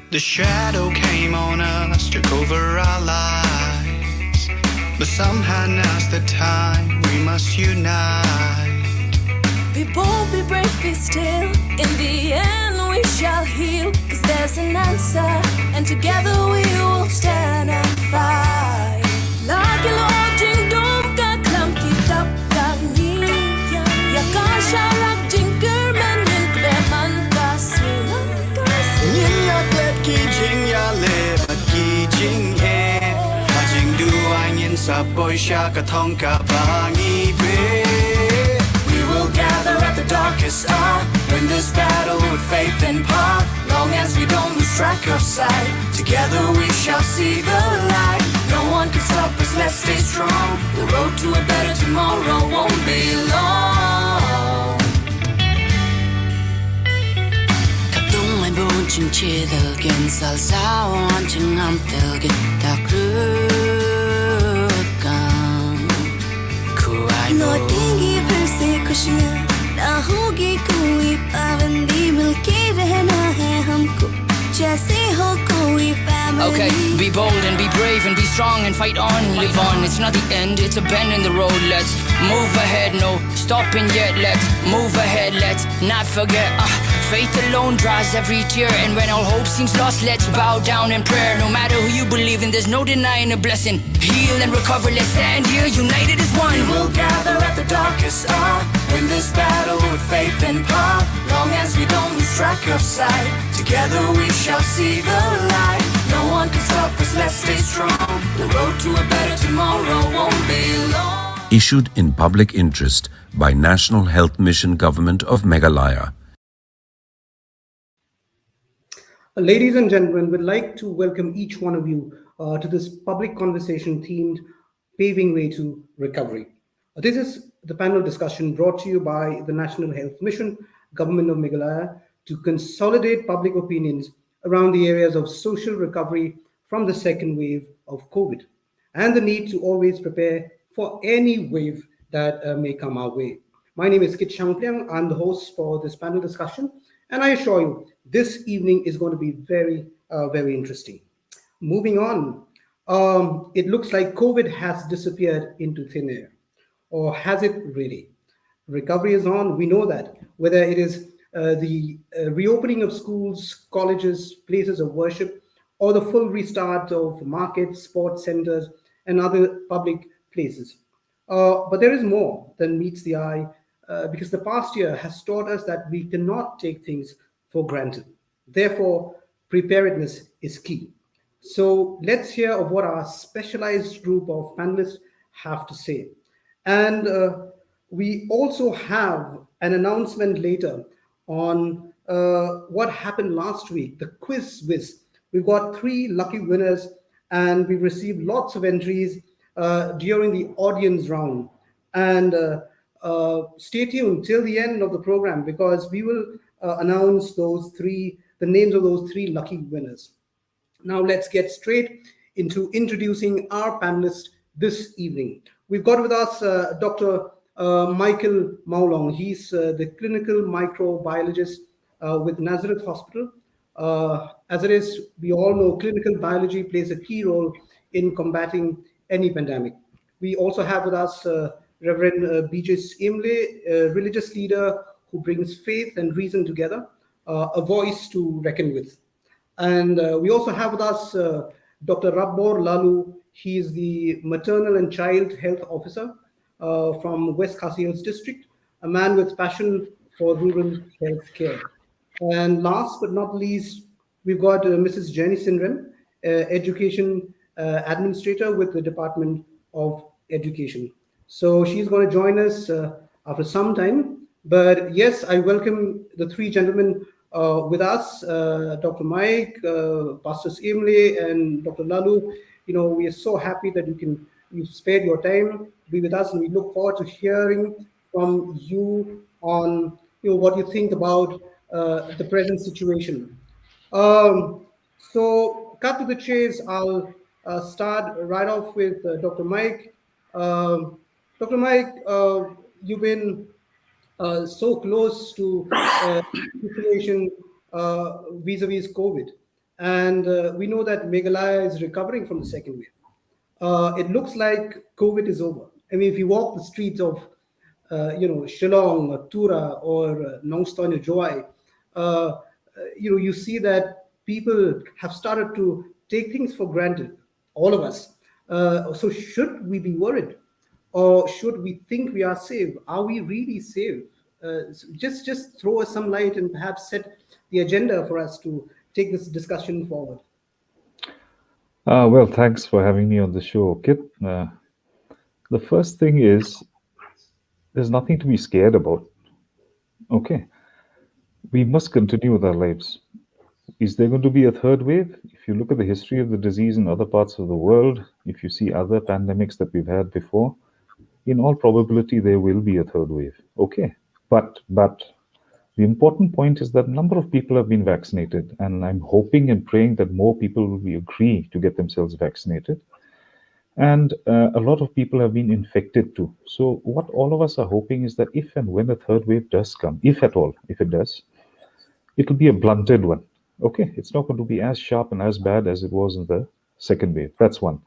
The shadow came on us, took over our lives. But somehow now's the time we must unite. Be bold, be brave, be still. In the end we shall heal. Cause there's an answer, and together we will stand and fight. Lagi lojing dom ka klam kitap lagi. Ya kasha rak jinker men yin kde man kasi. Nhìn nhạc lết kỳ chính ya lệ bật kỳ chính he. Hà chính du ai nhìn sa bôi sha ka thong ka ba nghi bê. We will gather at the darkest hour. Win this battle with faith and power. Long as we don't lose track of sight. Together we shall see the light. No one can stop us, let's stay strong. The road to a better tomorrow won't be long. Katung mai bon ching che del gen sal sao on ching am del gen ta krukang. Kuai no tingi perse kushia na hogi koi pavandi milke rehna hai humko. Okay, be bold and be brave and be strong and fight on, live on. It's not the end, it's a bend in the road. Let's move ahead, no stopping yet. Let's move ahead, let's not forget. Faith alone dries every tear, and when all hope seems lost, let's bow down in prayer. No matter who you believe in, there's no denying a blessing. Heal and recover, let's stand here united as one. We will gather at the darkest hour. Win this battle with faith and power. Long as we don't lose track of sight. Together we shall see the light. No one can stop us, let's stay strong. The road to a better tomorrow won't be long. Issued in public interest by National Health Mission Government of Meghalaya. Ladies and gentlemen, we'd like to welcome each one of you to this public conversation themed Paving Way to Recovery. This is the panel discussion brought to you by the National Health Mission, Government of Meghalaya, to consolidate public opinions around the areas of social recovery from the second wave of COVID and the need to always prepare for any wave that may come our way. My name is Kit Shangpliang. I'm the host for this panel discussion, and I assure you, this evening is going to be very, very interesting. Moving on, it looks like COVID has disappeared into thin air. Or has it really? Recovery is on, we know that. Whether it is the reopening of schools, colleges, places of worship, or the full restart of markets, sports centers, and other public places. But there is more than meets the eye, because the past year has taught us that we cannot take things for granted. Therefore, preparedness is key. So let's hear of what our specialized group of panelists have to say. And we also have an announcement later on what happened last week, the quiz whiz. We've got 3 lucky winners, and we've received lots of entries during the audience round. And stay tuned till the end of the program, because we will announce the names of those 3 lucky winners. Now let's get straight into introducing our panelists this evening. We've got with us Dr. Michael Maulong. He's the clinical microbiologist with Nazareth Hospital. As it is, we all know clinical biology plays a key role in combating any pandemic. We also have with us Reverend Beaches Imle, a religious leader who brings faith and reason together, a voice to reckon with. And we also have with us Dr. Rabbor Lalu. He is the maternal and child health officer from West Khasi Hills district, a man with passion for rural health care. And last but not least, we've got Mrs. Jenny Sindren, education administrator with the Department of Education. So she's going to join us after some time. But yes, I welcome the 3 gentlemen with us, Dr. Mike, Pastor Imle, and Dr. Lalu. You know, we are so happy that you've spared your time to be with us, and we look forward to hearing from you on what you think about the present situation. So, cut to the chase. I'll start right off with Dr. Mike. Dr. Mike, you've been so close to the situation vis-a-vis COVID. And we know that Meghalaya is recovering from the second wave. It looks like COVID is over. I mean, if you walk the streets of, Shillong or Tura or Nongstoin or Joai, you see that people have started to take things for granted, all of us. So should we be worried? Or should we think we are safe? Are we really safe? Just throw us some light and perhaps set the agenda for us to take this discussion forward. Well, thanks for having me on the show, Kit. The first thing is there's nothing to be scared about. Okay, we must continue with our lives. Is there going to be a third wave? If you look at the history of the disease in other parts of the world, if you see other pandemics that we've had before, in all probability there will be a third wave. Okay, but the important point is that a number of people have been vaccinated, and I'm hoping and praying that more people will agree to get themselves vaccinated. And a lot of people have been infected too. So what all of us are hoping is that if and when a third wave does come, if at all, if it does, it'll be a blunted one. Okay, it's not going to be as sharp and as bad as it was in the second wave. That's one.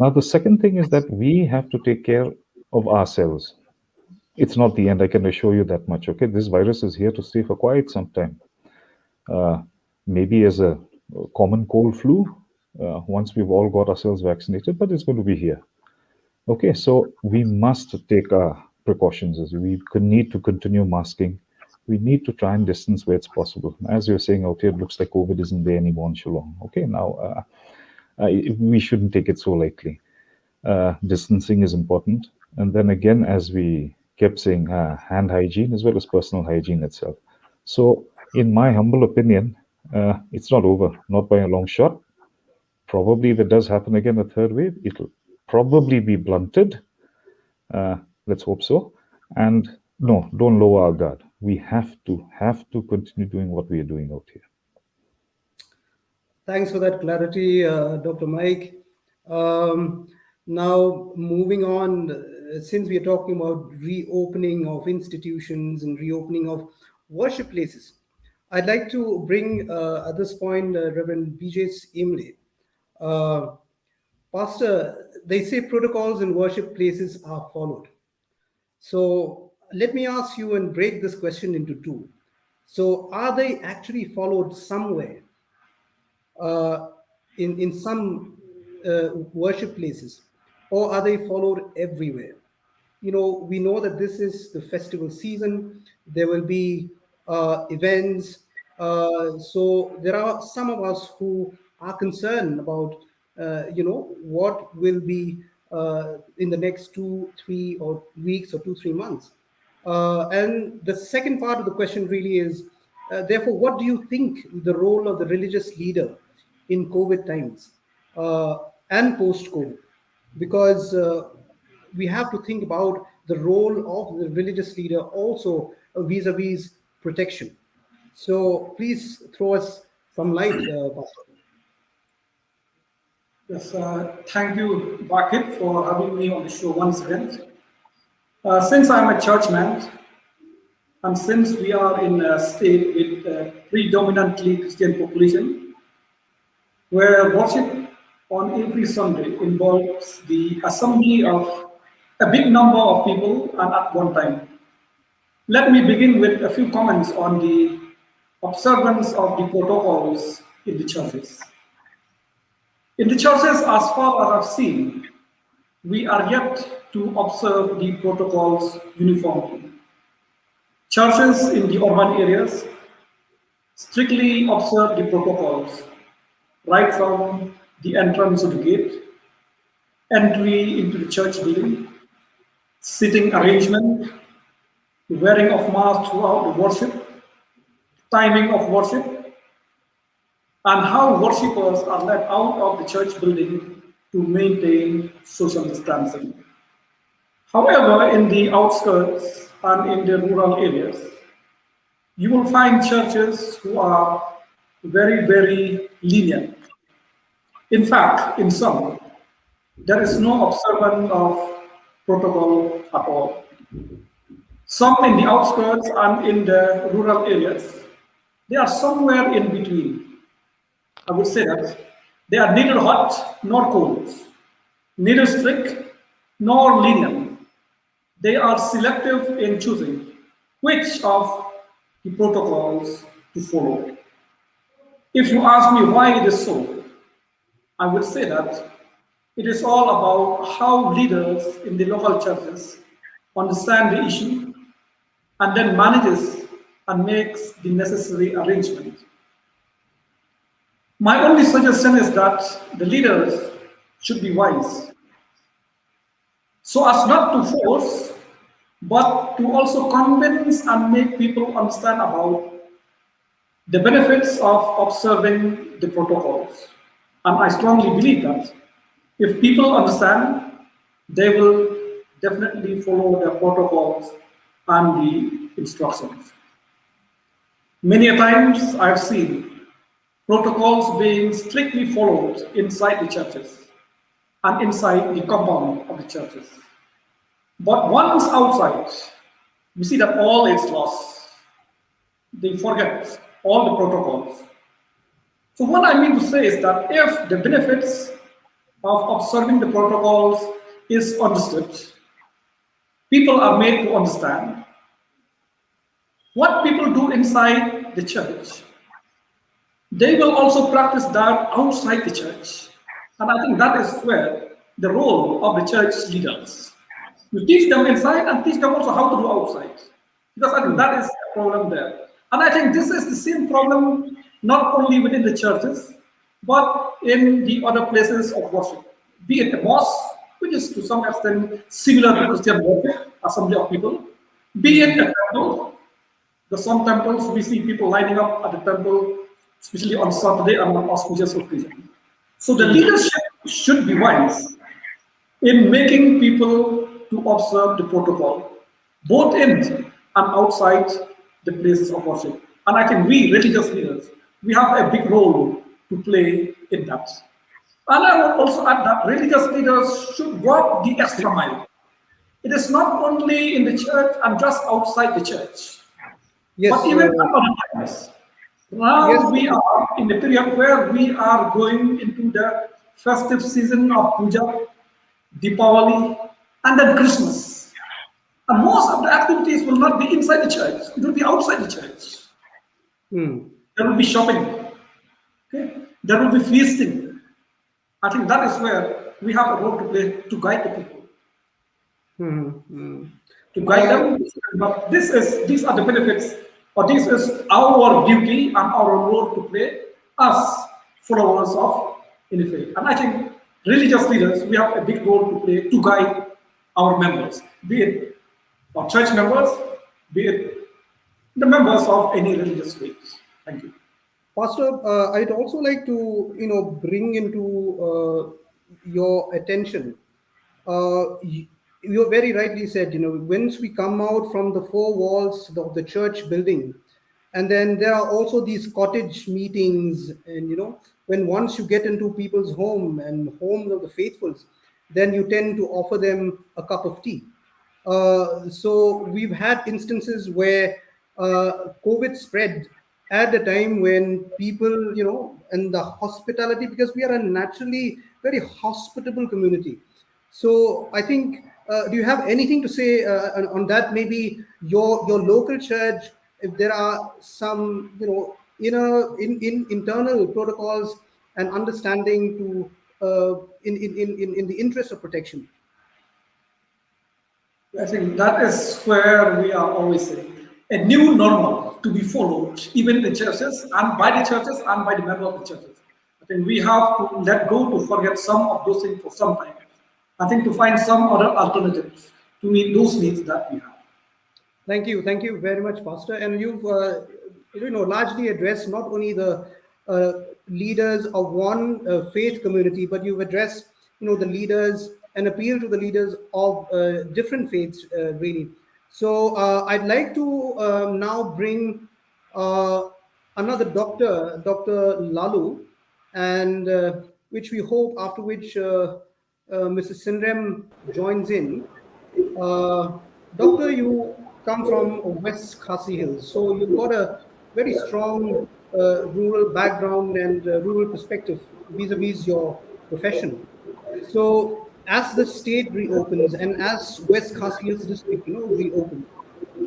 Now, the second thing is that we have to take care of ourselves. It's not the end, I can assure you that much. Okay, this virus is here to stay for quite some time. Maybe as a common cold flu, once we've all got ourselves vaccinated, but it's going to be here. Okay, so we must take our precautions. As we need to continue masking. We need to try and distance where it's possible. As you're saying out here, it looks like COVID isn't there anymore in Shillong. Okay, now we shouldn't take it so lightly. Distancing is important. And then again, as we kept saying, hand hygiene as well as personal hygiene itself. So in my humble opinion, it's not over, not by a long shot. Probably if it does happen again, a third wave, it'll probably be blunted. Let's hope so. And no, don't lower our guard. We have to continue doing what we are doing out here. Thanks for that clarity, Dr. Mike. Now, moving on, since we are talking about reopening of institutions and reopening of worship places, I'd like to bring at this point Reverend BJ Imle. Pastor, they say protocols in worship places are followed. So let me ask you and break this question into two. So are they actually followed somewhere in some worship places, or are they followed everywhere? We know that this is the festival season. There will be events. So there are some of us who are concerned about, what will be in the next 2-3 or weeks or 2-3 months. And the second part of the question really is, therefore, what do you think the role of the religious leader in COVID times and post-COVID? Because we have to think about the role of the religious leader also vis-a-vis protection. So please throw us some light, Pastor. Yes, thank you, Bakit, for having me on the show once again. Since I'm a churchman, and since we are in a state with a predominantly Christian population, where worship on every Sunday involves the assembly of a big number of people and at one time. Let me begin with a few comments on the observance of the protocols in the churches. In the churches, as far as I've seen, we are yet to observe the protocols uniformly. Churches in the urban areas strictly observe the protocols, right from the entrance of the gate, entry into the church building, sitting arrangement, wearing of mask throughout the worship, timing of worship, and how worshippers are led out of the church building to maintain social distancing. However, in the outskirts and in the rural areas, you will find churches who are very, very lenient. In fact, in some, there is no observance of protocol at all. Some in the outskirts and in the rural areas, they are somewhere in between. I would say that they are neither hot nor cold, neither strict nor lenient. They are selective in choosing which of the protocols to follow. If you ask me why it is so, I would say that it is all about how leaders in the local churches understand the issue and then manages and makes the necessary arrangement. My only suggestion is that the leaders should be wise so as not to force, but to also convince and make people understand about the benefits of observing the protocols. And I strongly believe that if people understand, they will definitely follow the protocols and the instructions. Many a times I've seen protocols being strictly followed inside the churches and inside the compound of the churches. But once outside, we see that all is lost. They forget all the protocols. So what I mean to say is that if the benefits of observing the protocols is understood, people are made to understand what people do inside the church. They will also practice that outside the church. And I think that is where the role of the church leaders. You teach them inside and teach them also how to do outside. Because I think that is a problem there. And I think this is the same problem not only within the churches, but in the other places of worship. Be it a mosque, which is to some extent similar to Christian worship, assembly of people. Be it a temple. Some temples, we see people lining up at the temple, especially on Saturday and on auspicious occasion. So the leadership should be wise in making people to observe the protocol, both in and outside the places of worship. And I think we, religious leaders, we have a big role to play in that. And I would also add that religious leaders should walk the extra mile. It is not only in the church and just outside the church, Yes, but even at other times. Now yes. we are in the period where we are going into the festive season of Puja, Deepavali, and then Christmas. And most of the activities will not be inside the church, it will be outside the church. There will be shopping, okay? There will be feasting. I think that is where we have a role to play to guide the people. To guide them, but these are the benefits, or this is our duty and our role to play as followers of any faith. And I think religious leaders, we have a big role to play to guide our members, be it our church members, be it the members of any religious faith. Thank you. Pastor, I'd also like to, bring into your attention. You very rightly said, once we come out from the four walls of the church building, and then there are also these cottage meetings, and when once you get into people's home and homes of the faithfuls, then you tend to offer them a cup of tea. So we've had instances where COVID spread at the time when people, and the hospitality, because we are a naturally very hospitable community. So I think, do you have anything to say on that? Maybe your local church, if there are some, internal protocols and understanding to in the interest of protection. I think that is where we are always saying a new normal to be followed, even in the churches and by the churches and by the members of the churches. I think we have to let go to forget some of those things for some time. I think to find some other alternatives to meet those needs that we have. Thank you very much, Pastor. And you've largely addressed not only the leaders of one faith community, but you've addressed the leaders and appeal to the leaders of different faiths, really. So I'd like to now bring another doctor, Dr. Lalu, and which we hope after which Mrs. Sindrem joins in. Doctor, you come from West Khasi Hills, so you've got a very strong rural background and rural perspective vis-a-vis your profession. So as the state reopens and as West Khasias district, reopens,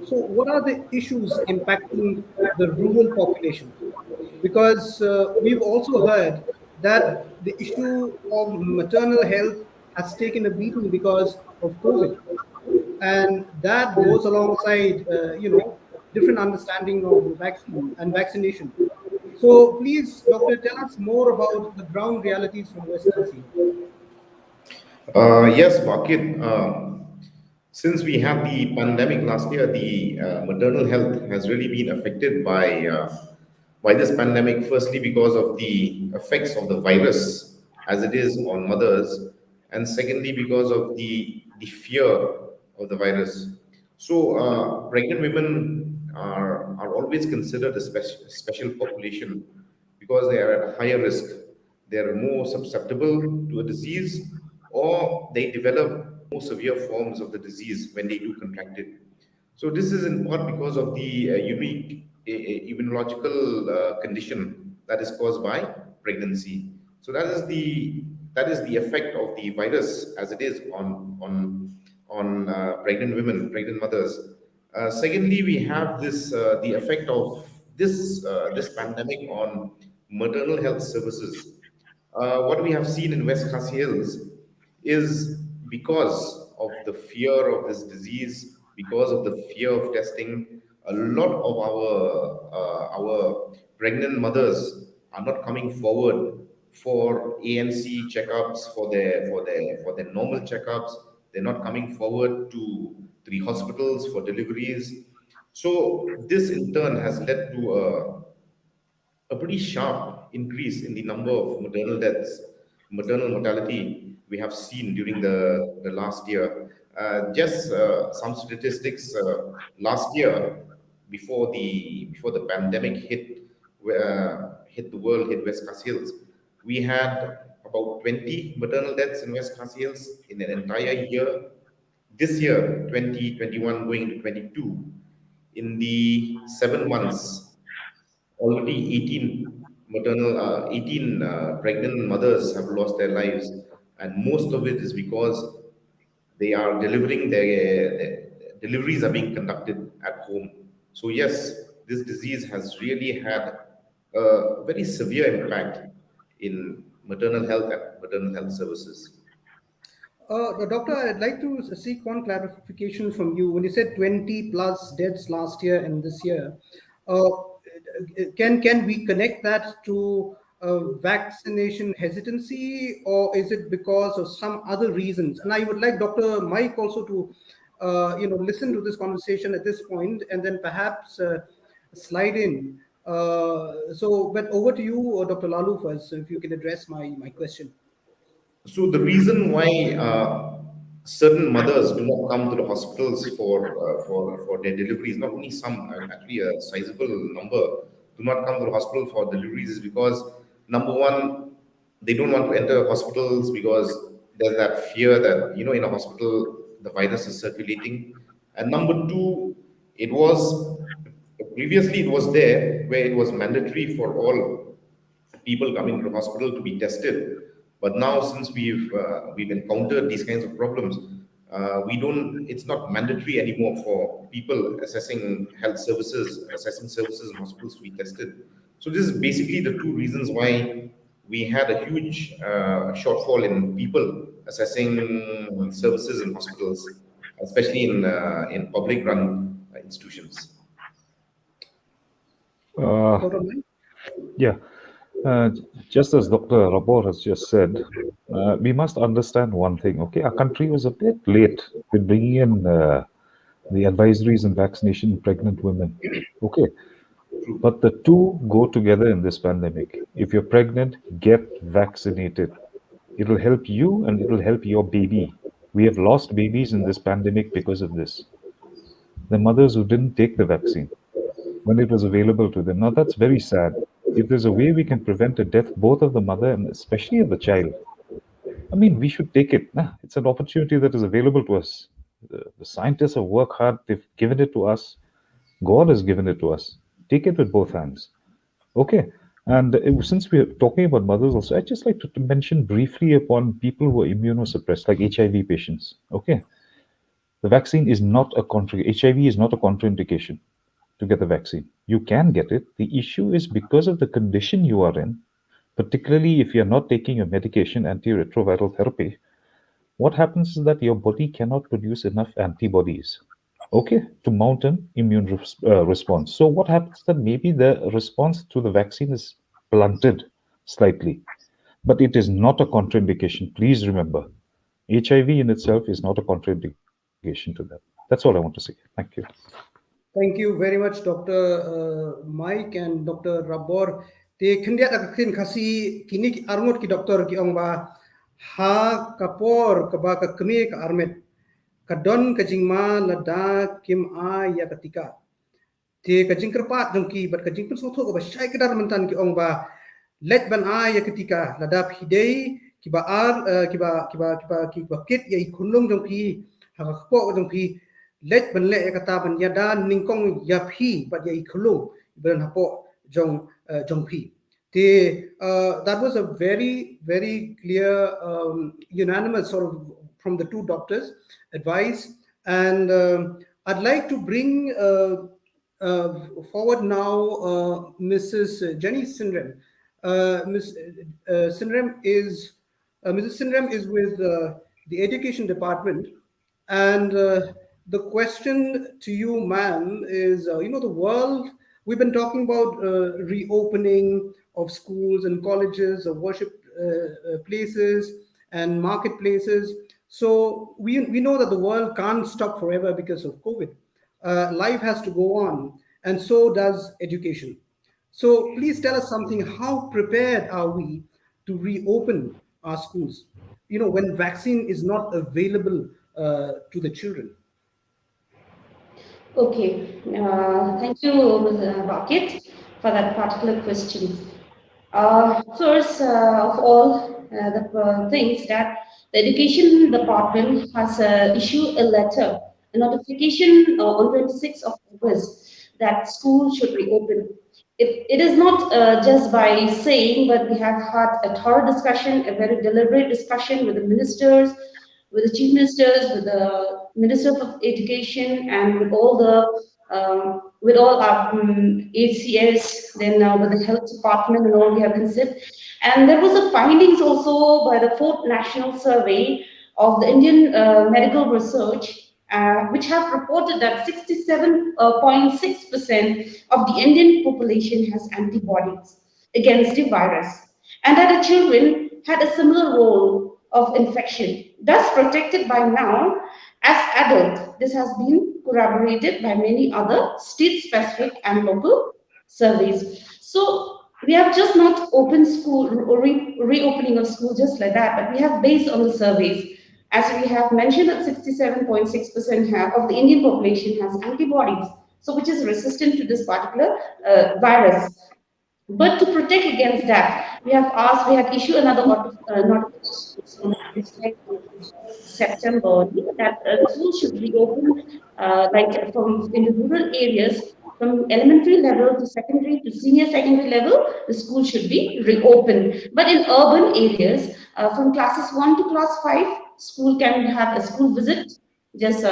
so what are the issues impacting the rural population? Because we've also heard that the issue of maternal health has taken a beating because of COVID, and that goes alongside, different understanding of the vaccine and vaccination. So please, doctor, tell us more about the ground realities from West Khasi. Yes, Bakit. Since we had the pandemic last year, the maternal health has really been affected by this pandemic. Firstly, because of the effects of the virus as it is on mothers, and secondly, because of the fear of the virus. So, pregnant women are always considered a special population because they are at a higher risk. They are more susceptible to a disease, or they develop more severe forms of the disease when they do contract it. So this is in part because of the unique immunological condition that is caused by pregnancy. So that is the effect of the virus as it is on pregnant women, pregnant mothers. Secondly, we have the effect of this pandemic on maternal health services. What we have seen in West Khasi Hills is because of the fear of this disease, because of the fear of testing, a lot of our pregnant mothers are not coming forward for ANC checkups, for their normal checkups. They're not coming forward to the hospitals for deliveries. So this in turn has led to a pretty sharp increase in the number of maternal deaths, maternal mortality we have seen during the last year. Just some statistics. Last year, before the pandemic hit the world, hit West Khasi Hills, we had about 20 maternal deaths in West Khasi Hills in an entire year. This year, 2021 going into 22, in the 7 months, already 18 pregnant mothers have lost their lives, and most of it is because they are their deliveries are being conducted at home. So yes, this disease has really had a very severe impact in maternal health and maternal health services. Doctor, I'd like to seek one clarification from you. When you said 20 plus deaths last year and this year, uh, can we connect that to vaccination hesitancy, or is it because of some other reasons? And I would like Dr. Mike also to, listen to this conversation at this point, and then perhaps slide in. But over to you, Dr. Lalu, first, if you can address my question. So the reason why certain mothers do not come to the hospitals for their deliveries, not only some, actually a sizable number do not come to the hospital for deliveries, is because number one, they don't want to enter hospitals because there's that fear that in a hospital the virus is circulating, and number two, it was previously it was there where it was mandatory for all people coming to the hospital to be tested. But now, since we've encountered these kinds of problems, we don't. It's not mandatory anymore for people assessing services in hospitals to be tested. So this is basically the two reasons why we had a huge shortfall in people assessing services in hospitals, especially in public-run institutions. Dr. Mike? Yeah, uh, just as Dr. Rabor has just said, we must understand one thing. Okay, our country was a bit late with bringing in the advisories and vaccination in pregnant women. Okay, but the two go together in this pandemic. If you're pregnant, get vaccinated. It'll help you and it'll help your baby. We have lost babies in this pandemic because of this. The mothers who didn't take the vaccine when it was available to them. Now that's very sad. If there's a way we can prevent a death both of the mother and especially of the child, I mean, we should take it. It's an opportunity that is available to us. The scientists have worked hard. They've given it to us. God has given it to us. Take it with both hands. Okay. And since we're talking about mothers also, I'd just like to mention briefly upon people who are immunosuppressed, like HIV patients. Okay. The vaccine is not a HIV is not a contraindication to get the vaccine. You can get it. The issue is because of the condition you are in, particularly if you're not taking your medication, antiretroviral therapy, what happens is that your body cannot produce enough antibodies, okay, to mount an immune response. So what happens that maybe the response to the vaccine is blunted slightly, but it is not a contraindication. Please remember, HIV in itself is not a contraindication to that. That's all I want to say. Thank you. Thank you very much, Dr. Mike and Dr. Rabor. Te kendia akin kasi kini armut ki doktor ki ong ba ha kapor ka ba ka kemi ka armet kadon ka jingma lada kim a ya ketika. Te ka jing kerpat dongki bat ka jing pun soto ka ba syai kedar mentan ki ong ba let ban a ya ketika lada hidei ki ba ki ba kit ya ikunlung dongki ha ka ko dongki let ban le kata ban yada ningkong yapi but ya ikhulung ban hapo jong pi that was a very clear unanimous sort of from the two doctors advice, and I'd like to bring forward now Mrs. Jenny Sindrem. Ms. Sindrem is Mrs. Sindrem is with the education department, and the question to you, ma'am, is the world, we've been talking about reopening of schools and colleges, of worship places and marketplaces. So we know that the world can't stop forever because of COVID. Life has to go on, and so does education. So please tell us something. How prepared are we to reopen our schools? When vaccine is not available to the children. Okay, thank you, Mr. Vakit, for that particular question. First of all, the things that the education department has issued a letter, a notification on 26th of August that school should reopen. It is not just by saying, but we have had a thorough discussion, a very deliberate discussion with the ministers, with the chief ministers, with the minister of education, and with all our ACS, then with the health department and all we have considered. And there was a findings also by the fourth national survey of the Indian medical research, which have reported that 67.6% of the Indian population has antibodies against the virus, and that the children had a similar role of infection, thus protected by now as adults. This has been corroborated by many other state-specific and local surveys. So we have just not opened school or reopening of school just like that, but we have based on the surveys. As we have mentioned that 67.6% of the Indian population has antibodies, so which is resistant to this particular virus. But to protect against that, we have issued another notification September that schools should be open like from in the rural areas, from elementary level to secondary to senior secondary level, the school should be reopened. But in urban areas, from classes 1 to class 5, school can have a school visit, just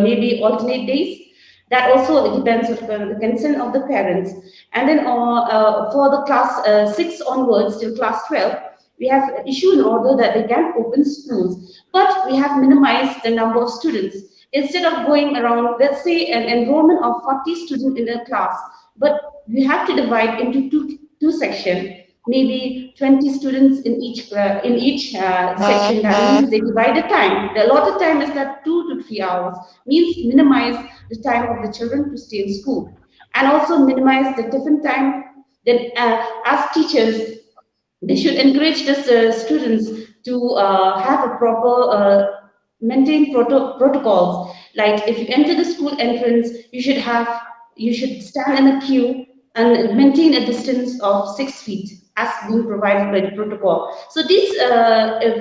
maybe alternate days. That also depends on the consent of the parents. And then for the class 6 onwards till class 12, we have issued an order that they can open schools, but we have minimized the number of students. Instead of going around, let's say an enrollment of 40 students in a class, but we have to divide into two sections, maybe 20 students in each section. That means they divide the time. The allotted time is that 2 to 3 hours, means minimize the time of the children to stay in school, and also minimize the different time. Then as teachers, they should encourage the students to have a proper maintain protocols. Like if you enter the school entrance, you should stand in a queue and maintain a distance of 6 feet. as being provided by the protocol. So this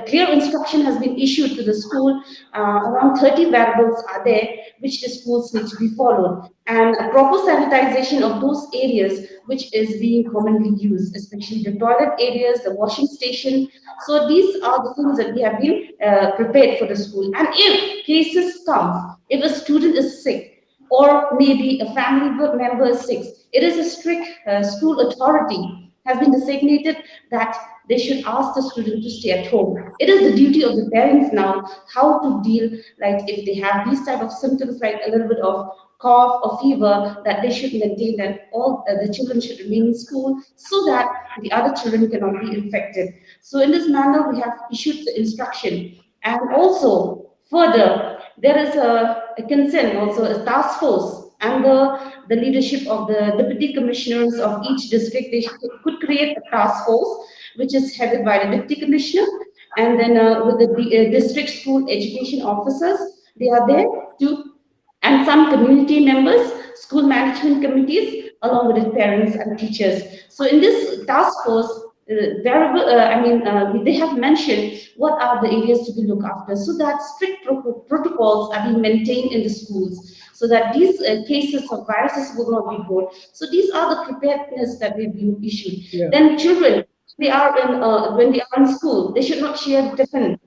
clear instruction has been issued to the school. Around 30 variables are there which the schools need to be followed, and a proper sanitization of those areas which is being commonly used, especially the toilet areas, the washing station. So these are the things that we have been prepared for the school. And if cases come, if a student is sick, or maybe a family member is sick, it is a strict school authority has been designated that they should ask the student to stay at home. It is the duty of the parents now how to deal, like if they have these type of symptoms, like a little bit of cough or fever, that they should maintain that all the children should remain in school so that the other children cannot be infected. So in this manner, we have issued the instruction. And also, further, there is a consent, also a task force under the leadership of the deputy commissioners of each district. They could create a task force which is headed by the deputy commissioner, and then with the district school education officers, they are there to, and some community members, school management committees, along with the parents and teachers. So in this task force, they have mentioned what are the areas to be looked after, so that strict protocols are being maintained in the schools, so that these cases of viruses will not be brought. So these are the preparedness that we've been issued. Yeah. Then children, they are in when they are in school, they should not share tiffin,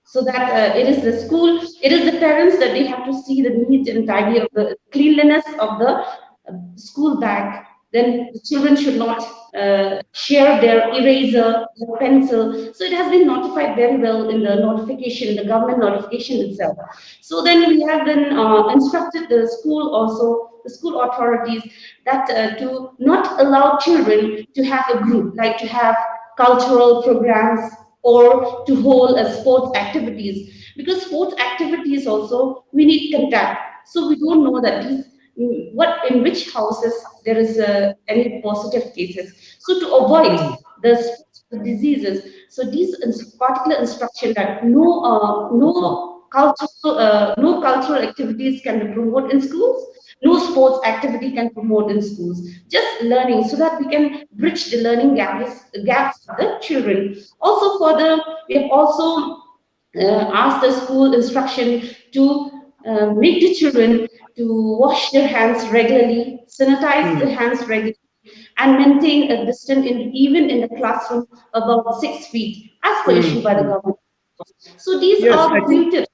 so that it is the school, it is the parents that they have to see the neat and tidy of the cleanliness of the school bag. Then the children should not share their eraser, their pencil. So it has been notified very well in the notification, the government notification itself. So then we have then instructed the school also, the school authorities, that to not allow children to have a group, like to have cultural programs or to hold sports activities, because sports activities also we need contact, so we don't know that these what in which houses there is any positive cases. So to avoid the diseases, so these particular instruction that no cultural activities can be promoted in schools, no sports activity can promote in schools, just learning, so that we can bridge the learning gaps of the children. Also further, we have also asked the school instruction to make the children to wash their hands regularly, sanitize their hands regularly, and maintain a distance even in the classroom about 6 feet, as per issued by the government. So these Yes, are I the think few tips,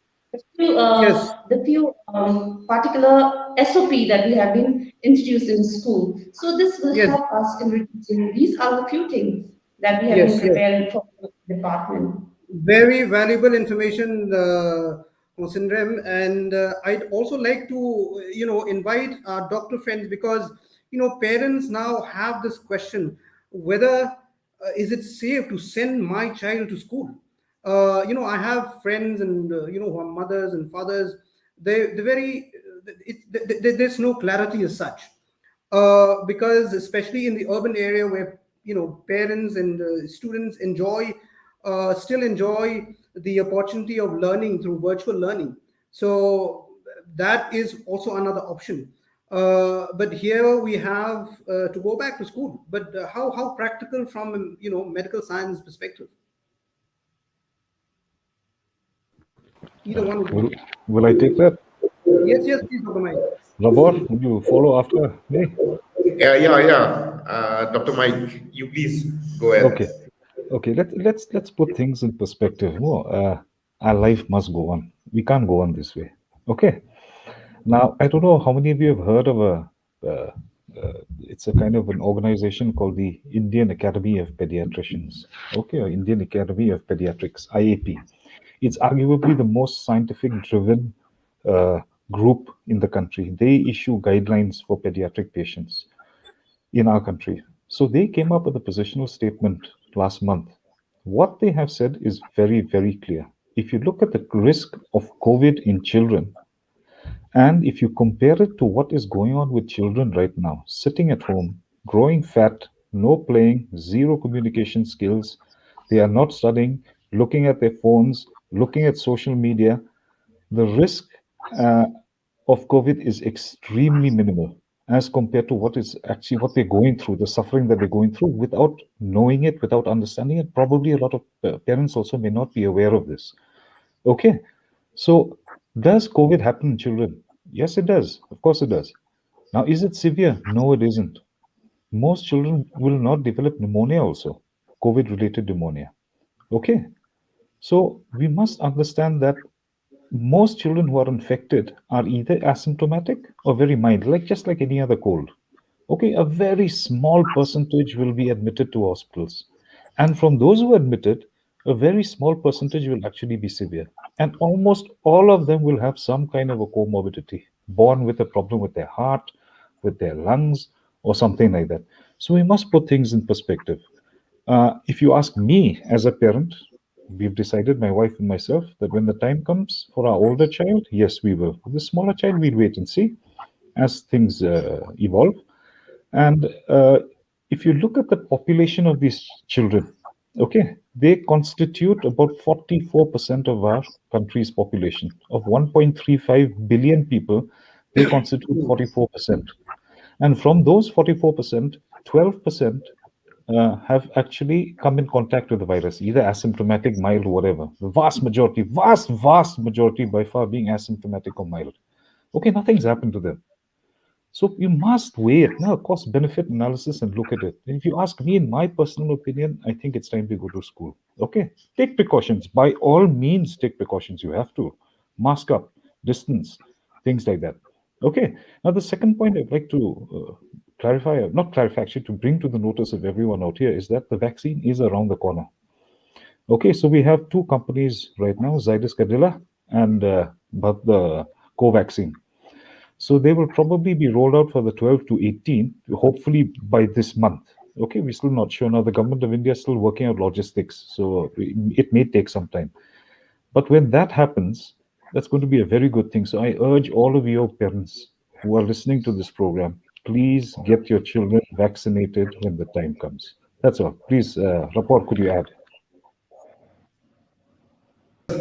yes. the few particular SOP that we have been introduced in school. So this will Yes. help us in reducing. These are the few things that we have been Yes. Yes. preparing for the department. Very valuable information, Sindrem. And I'd also like to, invite our doctor friends, because, parents now have this question whether is it safe to send my child to school. I have friends and, who are mothers and fathers. They're very, there's no clarity as such. Because especially in the urban area where parents and students still enjoy the opportunity of learning through virtual learning, so that is also another option. But here we have to go back to school, but how practical from medical science perspective? Either one of Will, you. will I take that? Yes, yes, please, Dr. Mike. Rabor, would you follow after me? Yeah. Dr. Mike, you please go ahead. Okay. Okay, let's put things in perspective. No, our life must go on. We can't go on this way. Okay. Now, I don't know how many of you have heard of it's a kind of an organization called the Indian Academy of Pediatricians. Okay, or Indian Academy of Pediatrics, IAP. It's arguably the most scientific driven group in the country. They issue guidelines for pediatric patients in our country. So they came up with a positional statement last month. What they have said is very, very clear. If you look at the risk of COVID in children, and if you compare it to what is going on with children right now, sitting at home, growing fat, no playing, zero communication skills, they are not studying, looking at their phones, looking at social media, the risk uh, of COVID is extremely minimal. as compared to what they're going through, the suffering that they're going through without knowing it, without understanding it. Probably a lot of parents also may not be aware of this. Okay, so does COVID happen in children? Yes, it does. Of course, it does. Now, is it severe? No, it isn't. Most children will not develop pneumonia also, COVID-related pneumonia. Okay, so we must understand that most children who are infected are either asymptomatic or very mild, just like any other cold. Okay, a very small percentage will be admitted to hospitals. And from those who are admitted, a very small percentage will actually be severe. And almost all of them will have some kind of a comorbidity, born with a problem with their heart, with their lungs, or something like that. So we must put things in perspective. If you ask me as a parent, we've decided, my wife and myself, that when the time comes for our older child, yes, we will. For the smaller child, we'll wait and see as things evolve. And if you look at the population of these children, okay, they constitute about 44% of our country's population. Of 1.35 billion people, they constitute 44%. And from those 44%, 12% have actually come in contact with the virus, either asymptomatic, mild, whatever. The vast majority by far being asymptomatic or mild. Okay, nothing's happened to them. So you must weigh it now, cost benefit analysis, and look at it. And if you ask me, in my personal opinion, I think it's time to go to school. Okay, take precautions. By all means, take precautions. You have to mask up, distance, things like that. Okay. Now the second point I'd like to clarify, not clarify, actually, to bring to the notice of everyone out here is that the vaccine is around the corner. Okay, so we have two companies right now, Zydus Cadila and but the Covaxin. So they will probably be rolled out for the 12 to 18, hopefully by this month. Okay, we're still not sure. Now the government of India is still working out logistics, so it may take some time. But when that happens, that's going to be a very good thing. So I urge all of your parents who are listening to this program, please get your children vaccinated when the time comes. That's all. Please, Rapport, could you add?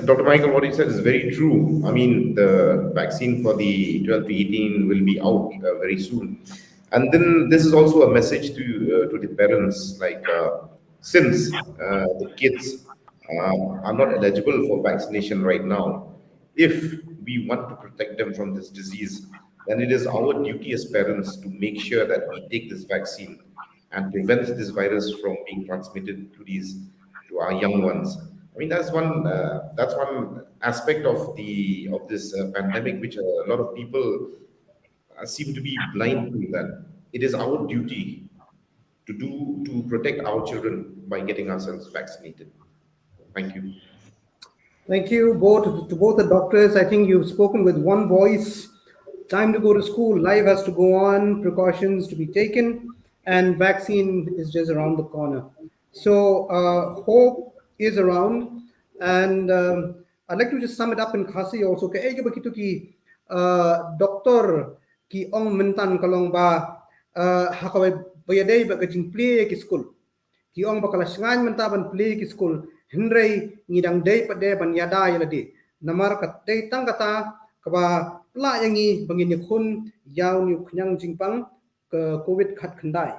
Dr. Michael, what you said is very true. I mean, the vaccine for the 12 to 18 will be out very soon. And then this is also a message to the parents, like since the kids are not eligible for vaccination right now, if we want to protect them from this disease, then it is our duty as parents to make sure that we take this vaccine and prevent this virus from being transmitted to our young ones. I mean, that's one aspect of this pandemic which a lot of people seem to be blind to. That it is our duty to protect our children by getting ourselves vaccinated. Thank you. Thank you both to both the doctors. I think you've spoken with one voice. Time to go to school. Life has to go on. Precautions to be taken, and vaccine is just around the corner. So hope is around, and I'd like to just sum it up in Khasi also. Kaya begitu ki doktor ki ong mentan kalong ba hakaway bayadey ba kajing play ki school. Ki ong bakala sngan mentaban play ki school. Hindray ngidang day pa de ban yada yaladi namar kat day tang kata kaba pla yangi bangin yakun yaw ni knyang jingpang ke covid khat khandai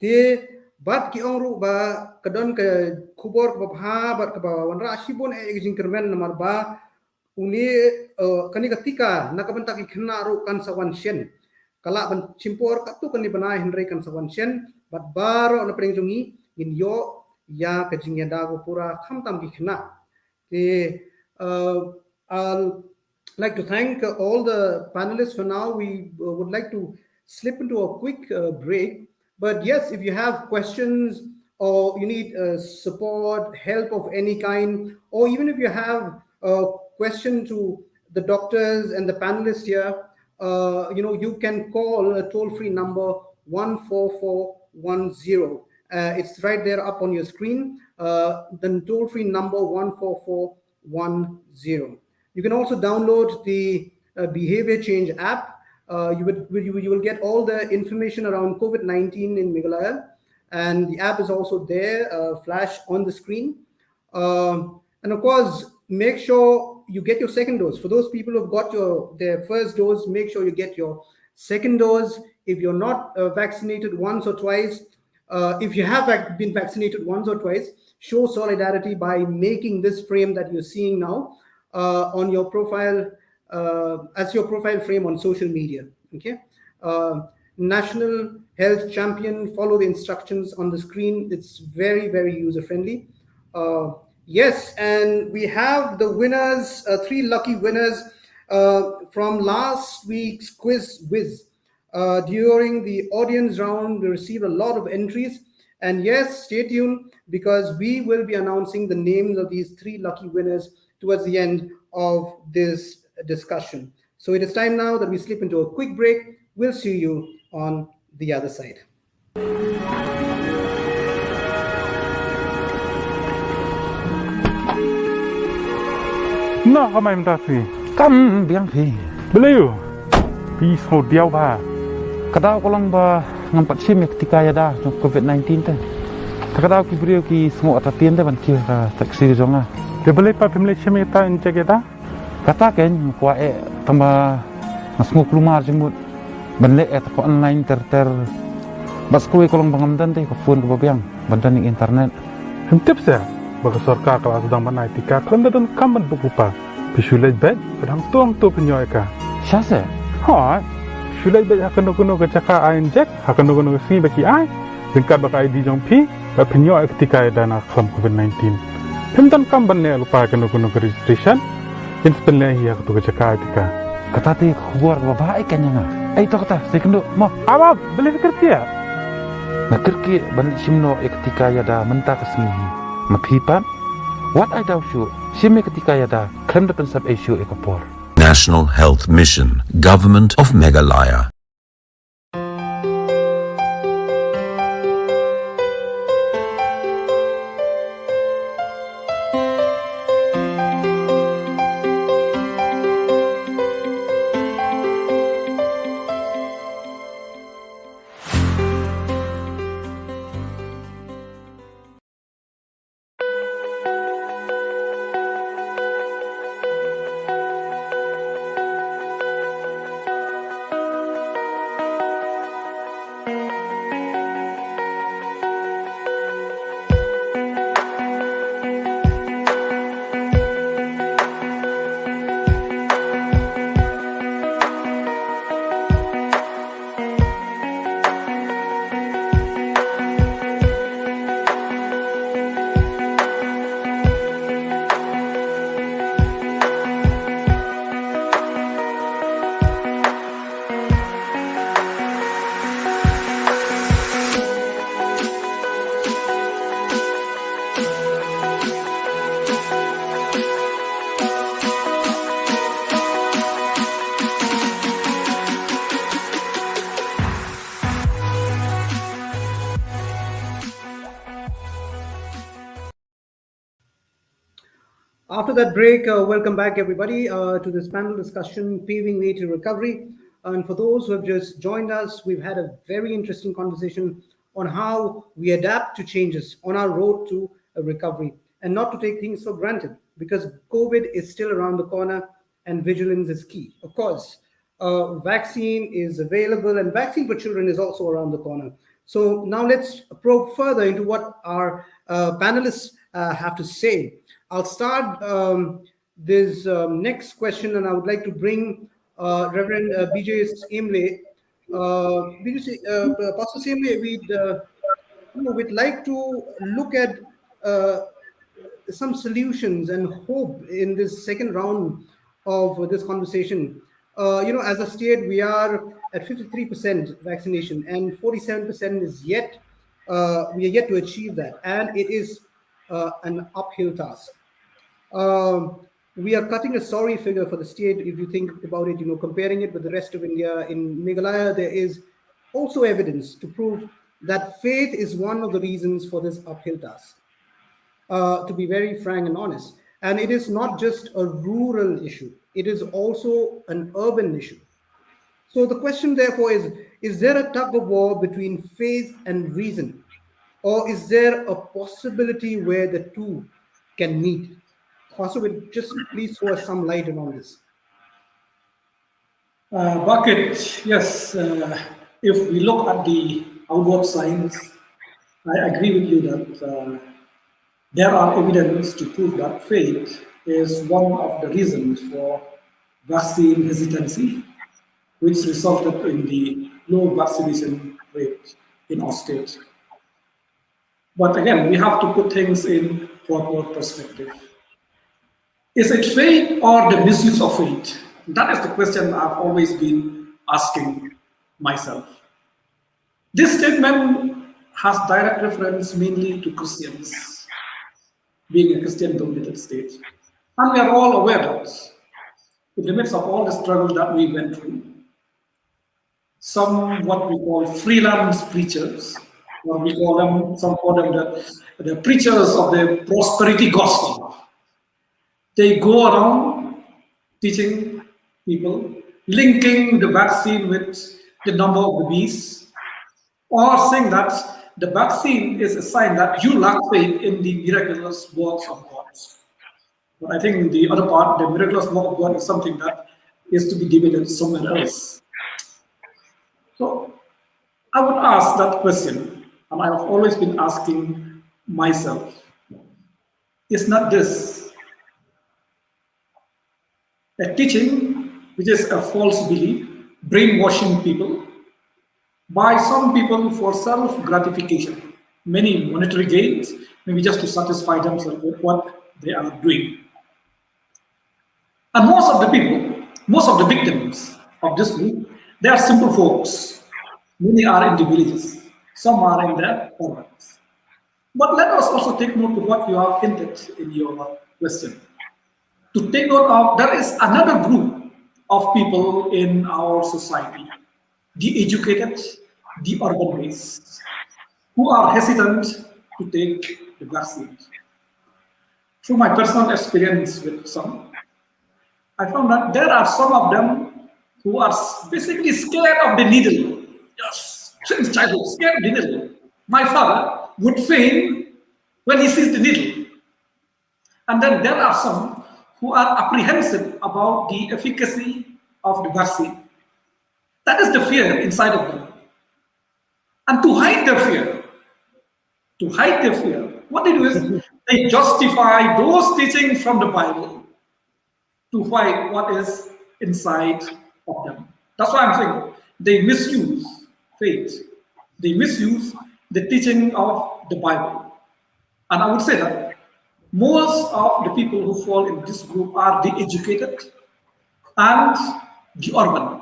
te bat ki ong ru ba kadon ke kubor ke bha bat ke ba wan ra shibon e jing kermen namar ba uni kani ketika nakabenta ki khna ru kan sawan shen kala ban chimpor katu kani bana hindray kan sawan shen bat baro na preng jungi in yo ya kajingya dago pura khamtam ki khna te I'll like to thank all the panelists for now. We would like to slip into a quick break, but yes, if you have questions or you need support, help of any kind, or even if you have a question to the doctors and the panelists here, you can call a toll-free number 14410. It's right there up on your screen. The toll-free number 14410. You can also download the Behavior Change app. You will get all the information around COVID-19 in Meghalaya, and the app is also there, flash on the screen. And of course, make sure you get your second dose. For those people who've got their first dose, make sure you get your second dose. if you're not vaccinated once or twice, if you have been vaccinated once or twice, show solidarity by making this frame that you're seeing now on your profile, as your profile frame on social media. Okay. National Health Champion, follow the instructions on the screen. It's very, very user friendly. Yes, and we have the winners, three lucky winners from last week's quiz whiz. During the audience round, we received a lot of entries. And yes, stay tuned because we will be announcing the names of these three lucky winners towards the end of this discussion. So it is time now that we slip into a quick break. We'll see you on the other side. Nah, kamay mtasi. Kam biang pi. Belayu. Pi so diaw ba. Kadao ko lang ba ngampat sim ketika ya dah COVID-19 teh. Kadao ki brio ki semua atapien teh ban ki ka taksi jonga. Dia boleh pa pemilih sim eta encek eta. Kata ken kuat tambah ngasnguk lumar jemut. Banlek eta ko online ter bas kuwi kolong bangamdan teh ko phone ko babiang bandan ning internet. Hentip sa bagi sarkar kalau sedang mana etika kan dan kaman berupa pisulat bed kadang tuang tu penyoy ka. Syasa? Ha, pisulat bed akan kuno ke cakap ain jack akan kuno sini bagi ai lengkap bagi ID jong pi bagi penyoy ketika dana kelam COVID-19. Hemdan kamban ne lupa akan kuno ke registration inspenlah ya tu ke cakap etika. Kata ti kubuar babaik kan yang ai to kata saya kendo mau apa boleh kerja ya? Nak kerja balik simno ketika ya dah mentah kesini. Mapipat, what I doubt you, simi ketika ya dah klaim depan sub issue ekapor. National Health Mission, Government of Meghalaya. After that break, welcome back everybody to this panel discussion, Paving Way to Recovery. And for those who have just joined us, we've had a very interesting conversation on how we adapt to changes on our road to a recovery and not to take things for granted because COVID is still around the corner and vigilance is key. Of course, vaccine is available and vaccine for children is also around the corner. So now let's probe further into what our panelists have to say. I'll start this next question, and I would like to bring Reverend BJ Imle. Pastor Imle, we'd like to look at some solutions and hope in this second round of this conversation. As a state, we are at 53% vaccination, and 47% is we are yet to achieve that, and it is an uphill task. We are cutting a sorry figure for the state. If you think about it, comparing it with the rest of India, in Meghalaya, there is also evidence to prove that faith is one of the reasons for this uphill task, to be very frank and honest. And it is not just a rural issue. It is also an urban issue. So the question, therefore, is there a tug of war between faith and reason? Or is there a possibility where the two can meet? Pastor, will just please throw us some light around this. Bucket, yes. if we look at the outward signs, I agree with you that there are evidence to prove that faith is one of the reasons for vaccine hesitancy, which resulted in the low vaccination rate in our state. But again, we have to put things in proper perspective. Is it faith or the misuse of faith? That is the question I've always been asking myself. This statement has direct reference mainly to Christians, being a Christian-dominated state. And we are all aware that in the midst of all the struggle that we went through, some what we call freelance preachers, or we call them, some call them the preachers of the prosperity gospel. They go around teaching people, linking the vaccine with the number of the beast, or saying that the vaccine is a sign that you lack faith in the miraculous works of God. But I think the other part, the miraculous work of God, is something that is to be debated somewhere else. So I would ask that question, and I have always been asking myself, is not this a teaching which is a false belief, brainwashing people by some people for self-gratification, many monetary gains, maybe just to satisfy themselves with what they are doing? And most of the people, most of the victims of this group, they are simple folks. Many are in the villages, some are in the urbans. But let us also take note of what you have hinted in your question. To take note of, there is another group of people in our society, the educated, the urban based, who are hesitant to take the vaccine. Through my personal experience with some, I found that there are some of them who are basically scared of the needle. Yes, since childhood, scared of the needle. My father would faint when he sees the needle. And then there are some who are apprehensive about the efficacy of the vaccine. That is the fear inside of them. And to hide their fear, what they do is they justify those teachings from the Bible to fight what is inside of them. That's why I'm saying they misuse faith. They misuse the teaching of the Bible. And I would say that most of the people who fall in this group are the educated and the urban.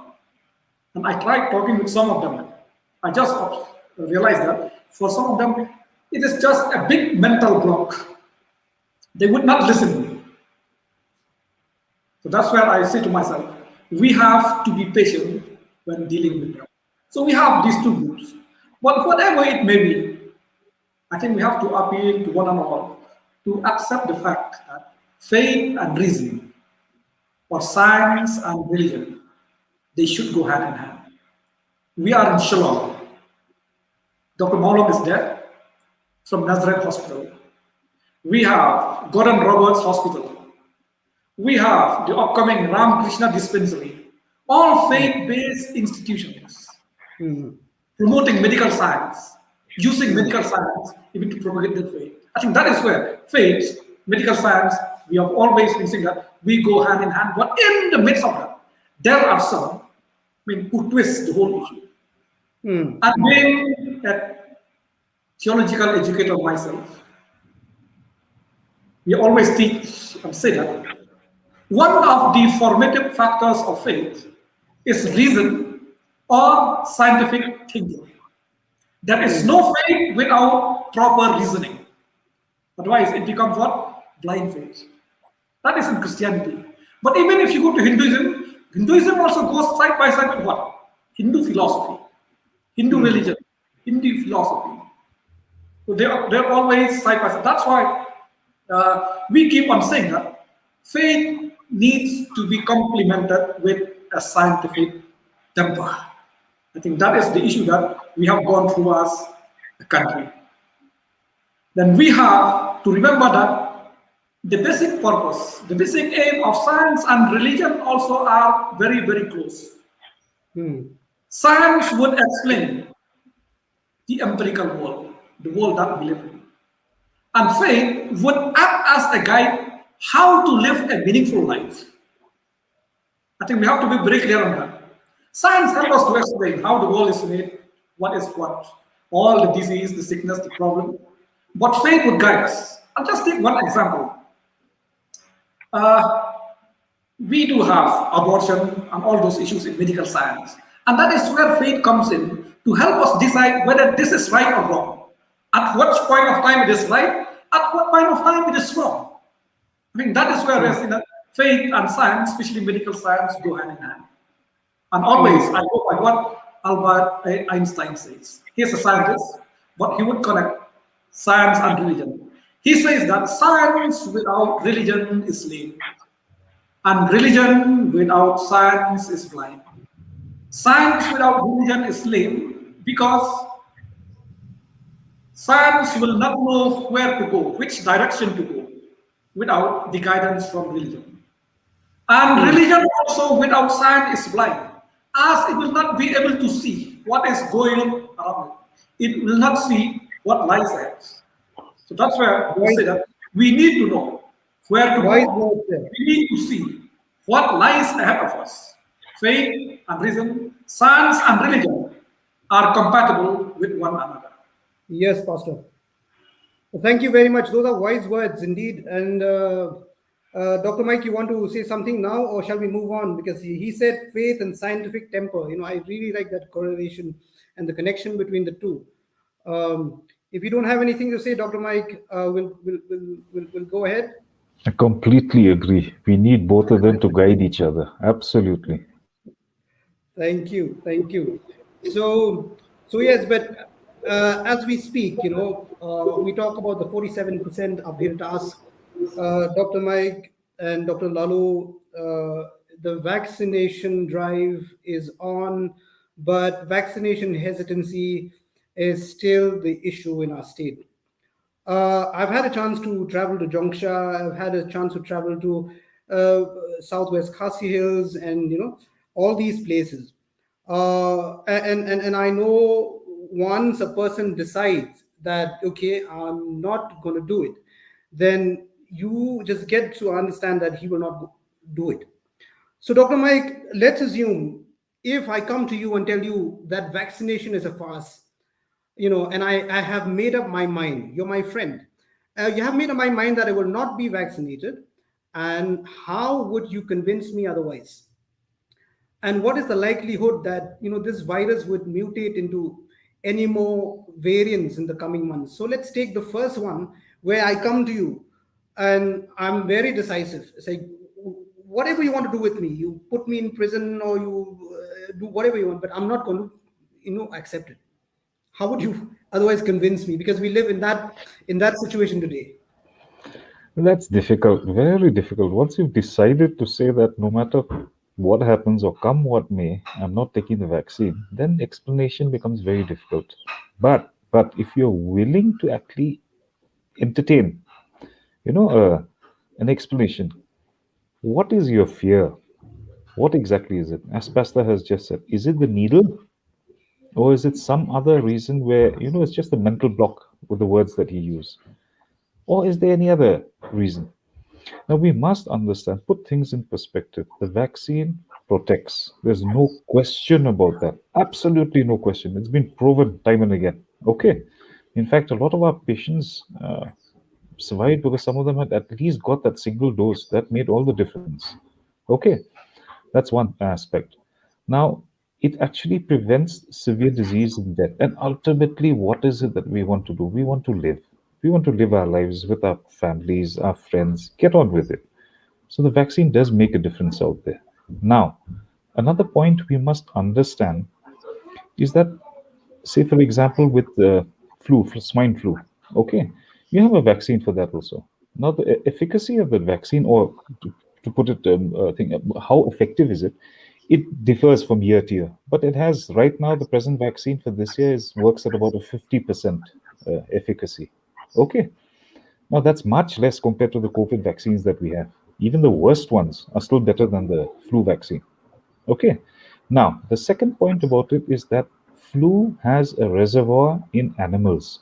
And I tried talking with some of them. I just realized that for some of them, it is just a big mental block. They would not listen. So that's where I say to myself, we have to be patient when dealing with them. So we have these two groups. But whatever it may be, I think we have to appeal to one and all to accept the fact that faith and reason, or science and religion, they should go hand in hand. We are in Shillong. Dr. Maulong is there from Nazareth Hospital. We have Gordon Roberts Hospital. We have the upcoming Ramakrishna Dispensary. All faith-based institutions promoting medical science, using medical science even to propagate their faith. I think that is where faith, medical science, we have always been saying that we go hand in hand. But in the midst of that, there are some who twist the whole issue. And being a theological educator myself, we always teach and say that one of the formative factors of faith is reason or scientific thinking. There is no faith without proper reasoning. Otherwise, it becomes what? Blind faith. That is in Christianity. But even if you go to Hinduism, Hinduism also goes side by side with what? Hindu philosophy, Hindu religion, Hindu philosophy. So they're always side by side. That's why we keep on saying that faith needs to be complemented with a scientific temper. I think that is the issue that we have gone through as a country. Then we have to remember that the basic purpose, the basic aim of science and religion also are very, very close. Science would explain the empirical world, the world that we live in. And faith would act as a guide how to live a meaningful life. I think we have to be very clear on that. Science helps us to explain how the world is made, what is what, all the disease, the sickness, the problem. But faith would guide us. I'll just take one example. We do have abortion and all those issues in medical science. And that is where faith comes in to help us decide whether this is right or wrong. At what point of time it is right, at what point of time it is wrong. I mean, that is where faith and science, especially medical science, go hand in hand. And always, I go by what Albert Einstein says. He's a scientist, but he would connect science and religion. He says that science without religion is lame, and religion without science is blind. Science without religion is lame because science will not know where to go, which direction to go, without the guidance from religion. And religion also without science is blind, as it will not be able to see what is going on around it. It will not see what lies ahead. So that's where we say that we need to know where to go. We need to see what lies ahead of us. Faith and reason, science and religion are compatible with one another. Yes, Pastor. Well, thank you very much. Those are wise words indeed. And Dr. Mike, you want to say something now, or shall we move on? Because he said faith and scientific temper. You know, I really like that correlation and the connection between the two. If you don't have anything to say, Dr. Mike, we'll go ahead. I completely agree. We need both of them to guide each other. Absolutely. Thank you. Thank you. So yes, but as we speak, you know, we talk about the 47% uphill task. Dr. Mike and Dr. Lalu, the vaccination drive is on, but vaccination hesitancy is still the issue in our state. I've had a chance to travel to Jongsha. I've had a chance to travel to Southwest Khasi Hills, and you know, all these places. And I know once a person decides that, okay, I'm not going to do it, then you just get to understand that he will not do it. So, Dr. Mike, let's assume if I come to you and tell you that vaccination is a farce, you know, and I have made up my mind, you're my friend, you have made up my mind that I will not be vaccinated, and how would you convince me otherwise? And what is the likelihood that, you know, this virus would mutate into any more variants in the coming months? So let's take the first one where I come to you and I'm very decisive. Say, whatever you want to do with me, you put me in prison or you do whatever you want, but I'm not going to, you know, accept it. How would you otherwise convince me? Because we live in that situation today. That's difficult, very difficult. Once you've decided to say that no matter what happens or come what may, I'm not taking the vaccine, then explanation becomes very difficult. But if you're willing to actually entertain, you know, an explanation, what is your fear? What exactly is it? As Pastor has just said, is it the needle? Or is it some other reason where, you know, it's just a mental block with the words that he used? Or is there any other reason? Now, we must understand, put things in perspective. The vaccine protects. There's no question about that. Absolutely no question. It's been proven time and again. Okay. In fact, a lot of our patients survived because some of them had at least got that single dose. That made all the difference. Okay. That's one aspect. Now, it actually prevents severe disease and death. And ultimately, what is it that we want to do? We want to live. We want to live our lives with our families, our friends, get on with it. So the vaccine does make a difference out there. Now, another point we must understand is that, say, for example, with the swine flu, okay, you have a vaccine for that also. Now, the efficacy of the vaccine, or to put it, how effective is it? It differs from year to year, but it has right now the present vaccine for this year works at about a 50% efficacy. Okay, now that's much less compared to the COVID vaccines that we have. Even the worst ones are still better than the flu vaccine. Okay, Now, the second point about it is that flu has a reservoir in animals.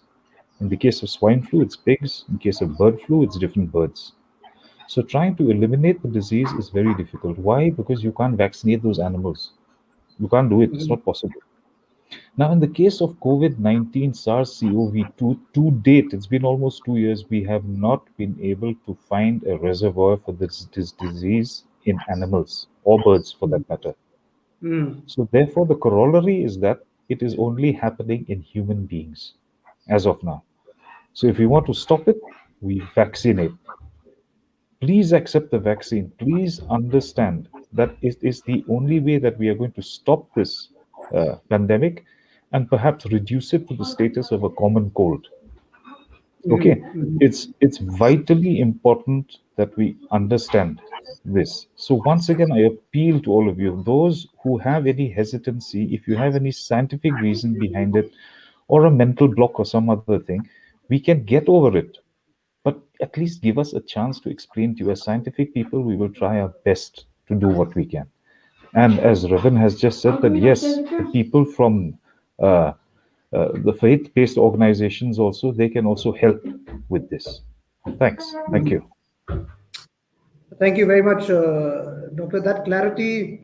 In the case of swine flu, it's pigs. In case of bird flu, it's different birds. So trying to eliminate the disease is very difficult. Why? Because you can't vaccinate those animals. You can't do it. It's Mhm. not possible. Now, in the case of COVID-19 SARS-CoV-2, to date, it's been almost 2 years, we have not been able to find a reservoir for this disease in animals or birds for that matter. Mm. So, therefore, the corollary is that it is only happening in human beings as of now. So, if we want to stop it, we vaccinate. Please accept the vaccine. Please understand that it is the only way that we are going to stop this pandemic and perhaps reduce it to the status of a common cold. Okay, Mhm. Mhm. it's vitally important that we understand this. So once again, I appeal to all of you, those who have any hesitancy, if you have any scientific reason behind it, or a mental block or some other thing, we can get over it, but at least give us a chance to explain to you. As scientific people, we will try our best to do what we can. And as Ravan has just said, that yes, the people from the faith-based organizations also, they can also help with this. Thanks. Thank you. Thank you very much, Doctor. That clarity,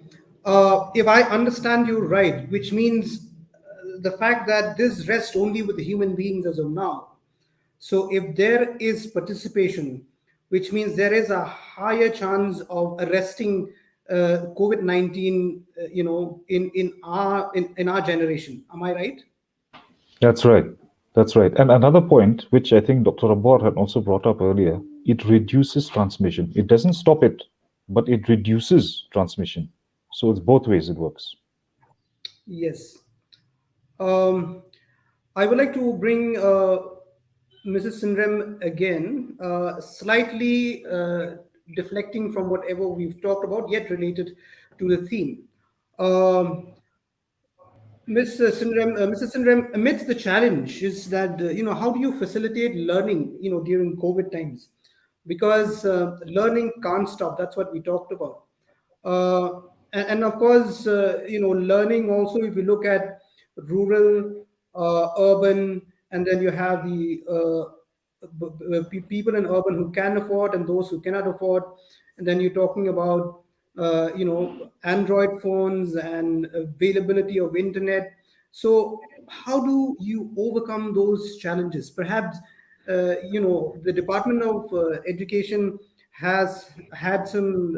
if I understand you right, which means the fact that this rests only with the human beings as of now. So if there is participation, which means there is a higher chance of arresting COVID-19, in our generation. Am I right? That's right. That's right. And another point, which I think Dr. Abor had also brought up earlier, it reduces transmission. It doesn't stop it, but it reduces transmission. So it's both ways it works. Yes. Um, I would like to bring Mrs. Sindrem again, slightly deflecting from whatever we've talked about, yet related to the theme. Um, Mrs. Sindrem, amidst the challenge is that, how do you facilitate learning, during COVID times? Because learning can't stop. That's what we talked about. And of course, learning also, if you look at rural, urban, and then you have the people in urban who can afford and those who cannot afford. And then you're talking about, Android phones and availability of internet. So how do you overcome those challenges? Perhaps, the Department of Education has had some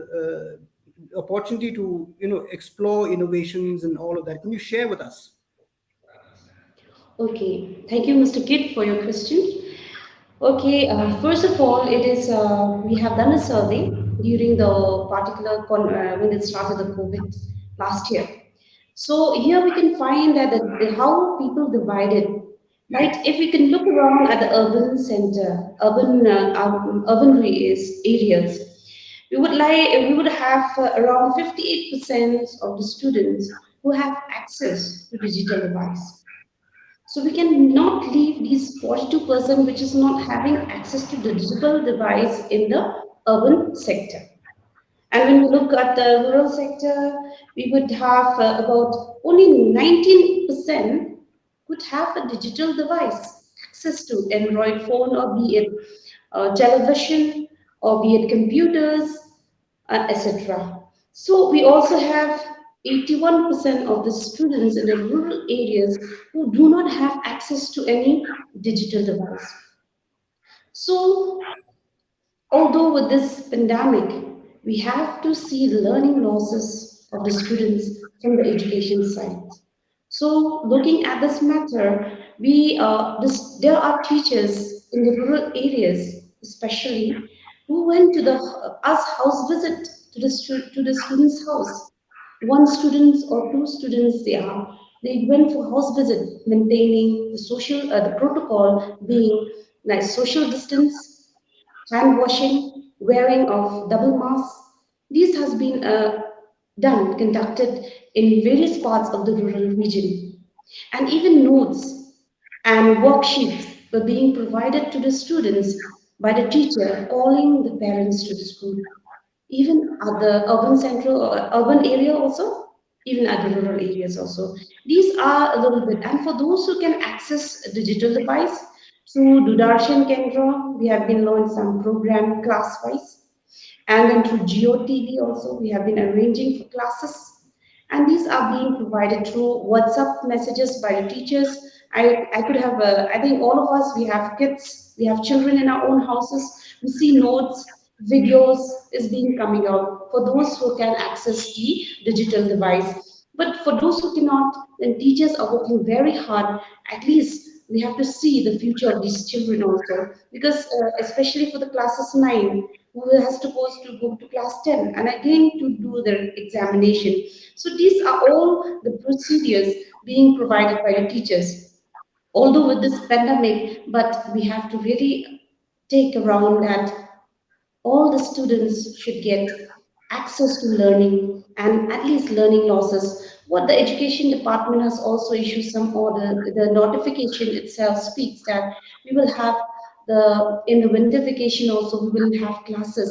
opportunity to, explore innovations and all of that. Can you share with us? Okay, thank you, Mr. Kid, for your question. Okay, first of all, it is we have done a survey during the particular when it started the COVID last year. So here we can find that how people divided, right? If we can look around at the urban center, urban areas, we would have around 58% of the students who have access to digital device. So we cannot leave these 42% which is not having access to the digital device in the urban sector. And when we look at the rural sector, we would have about only 19% would have a digital device, access to Android phone or be it television or be it computers, etc. So we also have 81% of the students in the rural areas who do not have access to any digital device. So although with this pandemic, we have to see the learning losses of the students from the education side. So looking at this matter, there are teachers in the rural areas, especially, who went to the us house visit to to the student's house. One student or two students they went for house visit, maintaining the protocol being like social distance, hand washing, wearing of double masks. This has been conducted in various parts of the rural region. And even notes and worksheets were being provided to the students by the teacher calling the parents to the school. Even at the urban area also, even at the rural areas also. These are a little bit, and for those who can access a digital device, through Dudarshan Kendra, we have been launched some program class-wise. And then through GeoTV also, we have been arranging for classes. And these are being provided through WhatsApp messages by the teachers. I could have, I think all of us, we have kids, we have children in our own houses. We see notes, videos is being coming out for those who can access the digital device. But for those who cannot, then teachers are working very hard. At least we have to see the future of these children also, because especially for the classes 9, who has supposed to go to class 10 and again to do their examination. So these are all the procedures being provided by the teachers. Although with this pandemic, but we have to really take around that all the students should get access to learning and at least learning losses. What the education department has also issued some order, the notification itself speaks that we will have in the winter vacation also we will have classes,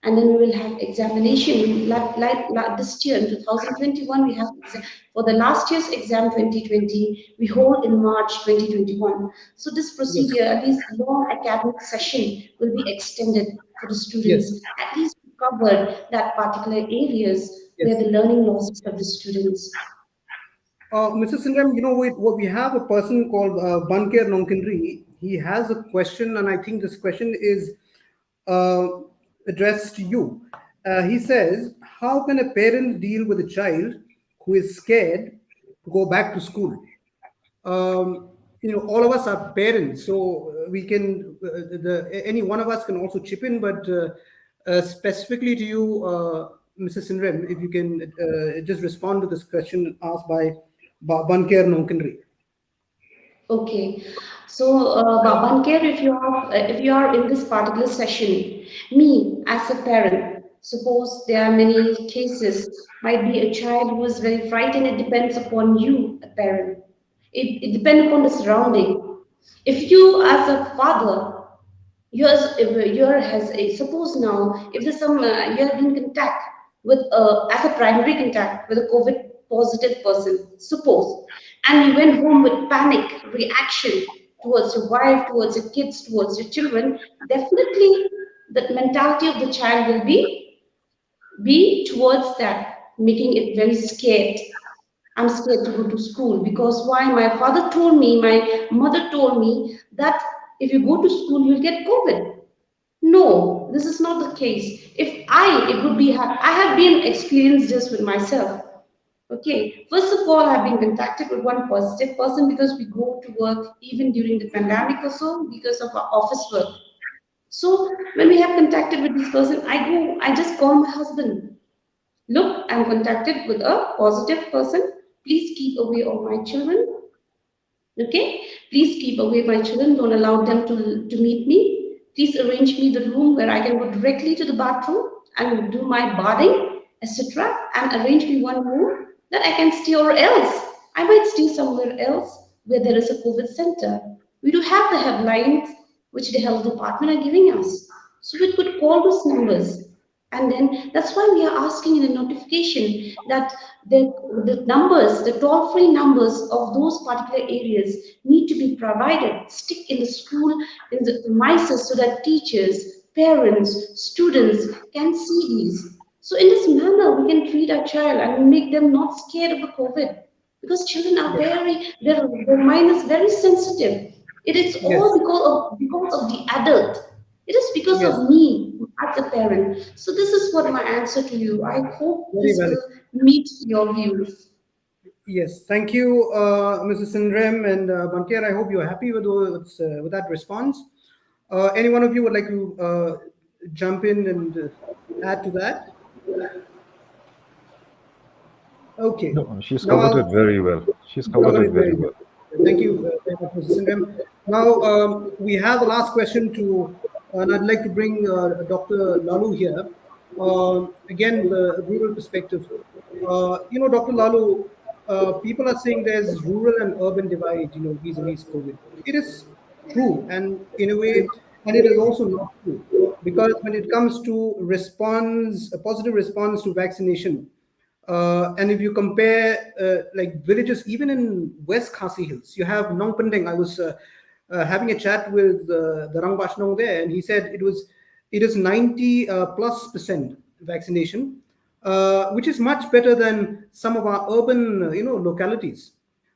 and then we will have examination like this year in 2021 we have for the last year's exam 2020 we hold in March 2021. So this Yes. procedure, at least long academic session, will be extended for the Yes. students, at least to cover that particular areas where Yes. the learning losses of the students. Mr. Sindram, what we have a person called Banker Nonkindri. He has a question, and I think this question is uh, addressed to you. He says, how can a parent deal with a child who is scared to go back to school? All of us are parents, so we can, any one of us can also chip in, but specifically to you, Mrs. Sindram, if you can just respond to this question asked by Banker Nonkindri. Okay, so Babankar, if you are in this particular session, me as a parent, suppose there are many cases, might be a child who is very frightened. It depends upon you, a parent. It depends upon the surrounding. If you, as a father, yours if your has a suppose now if there's some you have been in contact with as a primary contact with a COVID positive person, suppose, and you went home with panic reaction towards your wife, towards your kids, towards your children, definitely the mentality of the child will be towards that, making it very scared. I'm scared to go to school because why? My father told me, my mother told me that if you go to school, you'll get COVID. No, this is not the case. It would be, I have been experienced this with myself. Okay, first of all, I've been contacted with one positive person because we go to work even during the pandemic or so because of our office work. So when we have contacted with this person, I just call my husband. Look, I'm contacted with a positive person. Please keep away all my children. Okay, please keep away my children. Don't allow them to meet me. Please arrange me the room where I can go directly to the bathroom and do my bathing, etc. And arrange me one room that I can stay, or else I might stay somewhere else where there is a COVID center. We do have the helplines which the health department are giving us. So we could call those numbers. And then that's why we are asking in the notification that the numbers, the toll-free numbers of those particular areas need to be provided, stick in the school, in the premises, so that teachers, parents, students can see these. So in this manner, we can treat our child and make them not scared of the COVID. Because children are their mind is very sensitive. It is Yes. all because of the adult. It is because Yes. of me as a parent. So this is what my answer to you. I hope Very this valid. will meet your views. Yes, thank you, Mrs. Sindram and Banker. I hope you're happy with that response. Any one of you would like to jump in and add to that? Okay. No, she's Now covered it I'll very well. She's covered cover it it very very well. well. Thank you very much, Mrs. Sindram. Now we have the last question and I'd like to bring Dr. Lalu here. Again, the rural perspective. Dr. Lalu, people are saying there's rural and urban divide, vis-a-vis COVID. It is true, and in a way, and it is also not true, because when it comes to a positive response to vaccination, And if you compare like villages, even in West Khasi Hills, you have Nong Pendeng. I was having a chat with the Rang Bashnong there, and he said it is 90 plus% vaccination, which is much better than some of our urban localities.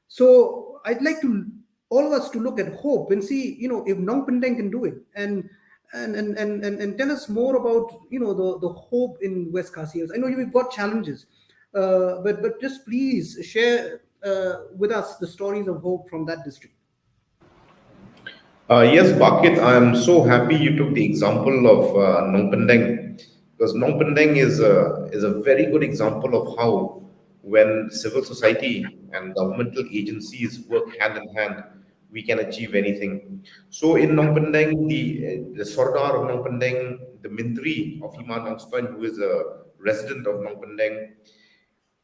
So I'd like to all of us to look at hope and see if Nong Pendeng can do it, and tell us more about the hope in West Khasi Hills. I know you've got challenges, but just please share with us the stories of hope from that district. Yes, Bakit, I am so happy you took the example of Nong Pendeng, because Nong Pendeng is a very good example of how when civil society and governmental agencies work hand in hand, we can achieve anything. So in Nong Pendeng, the Sardar of Nong Pendeng, the Mintri of Iman Nongstoin, who is a resident of Nong Pendeng,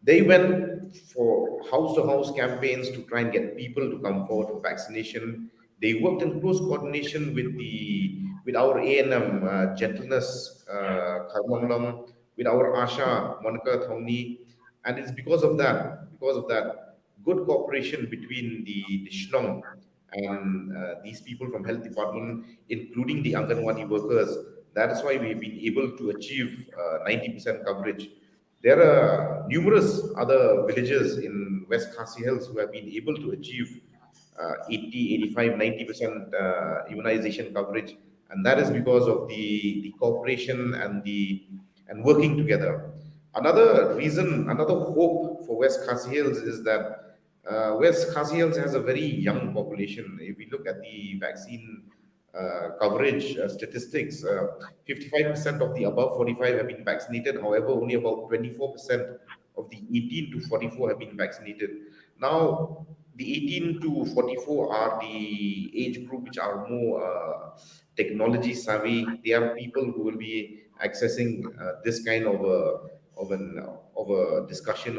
they went for house to house campaigns to try and get people to come forward for vaccination. They worked in close coordination with our ANM, Gentleness Karmonglam, with our Asha Monica Thongni, and it's because of that good cooperation between the Shnong and these people from health department, including the Anganwadi workers. That is why we've been able to achieve 90% coverage. There are numerous other villages in West Khasi Hills who have been able to achieve 80, 85, 90% immunization coverage. And that is because of the cooperation and working together. Another reason, another hope for West Khasi Hills is that West Khasi Hills has a very young population. If we look at the vaccine coverage statistics, 55% of the above 45 have been vaccinated. However, only about 24% of the 18 to 44 have been vaccinated. Now, the 18 to 44 are the age group which are more technology savvy. They are people who will be accessing this kind of a discussion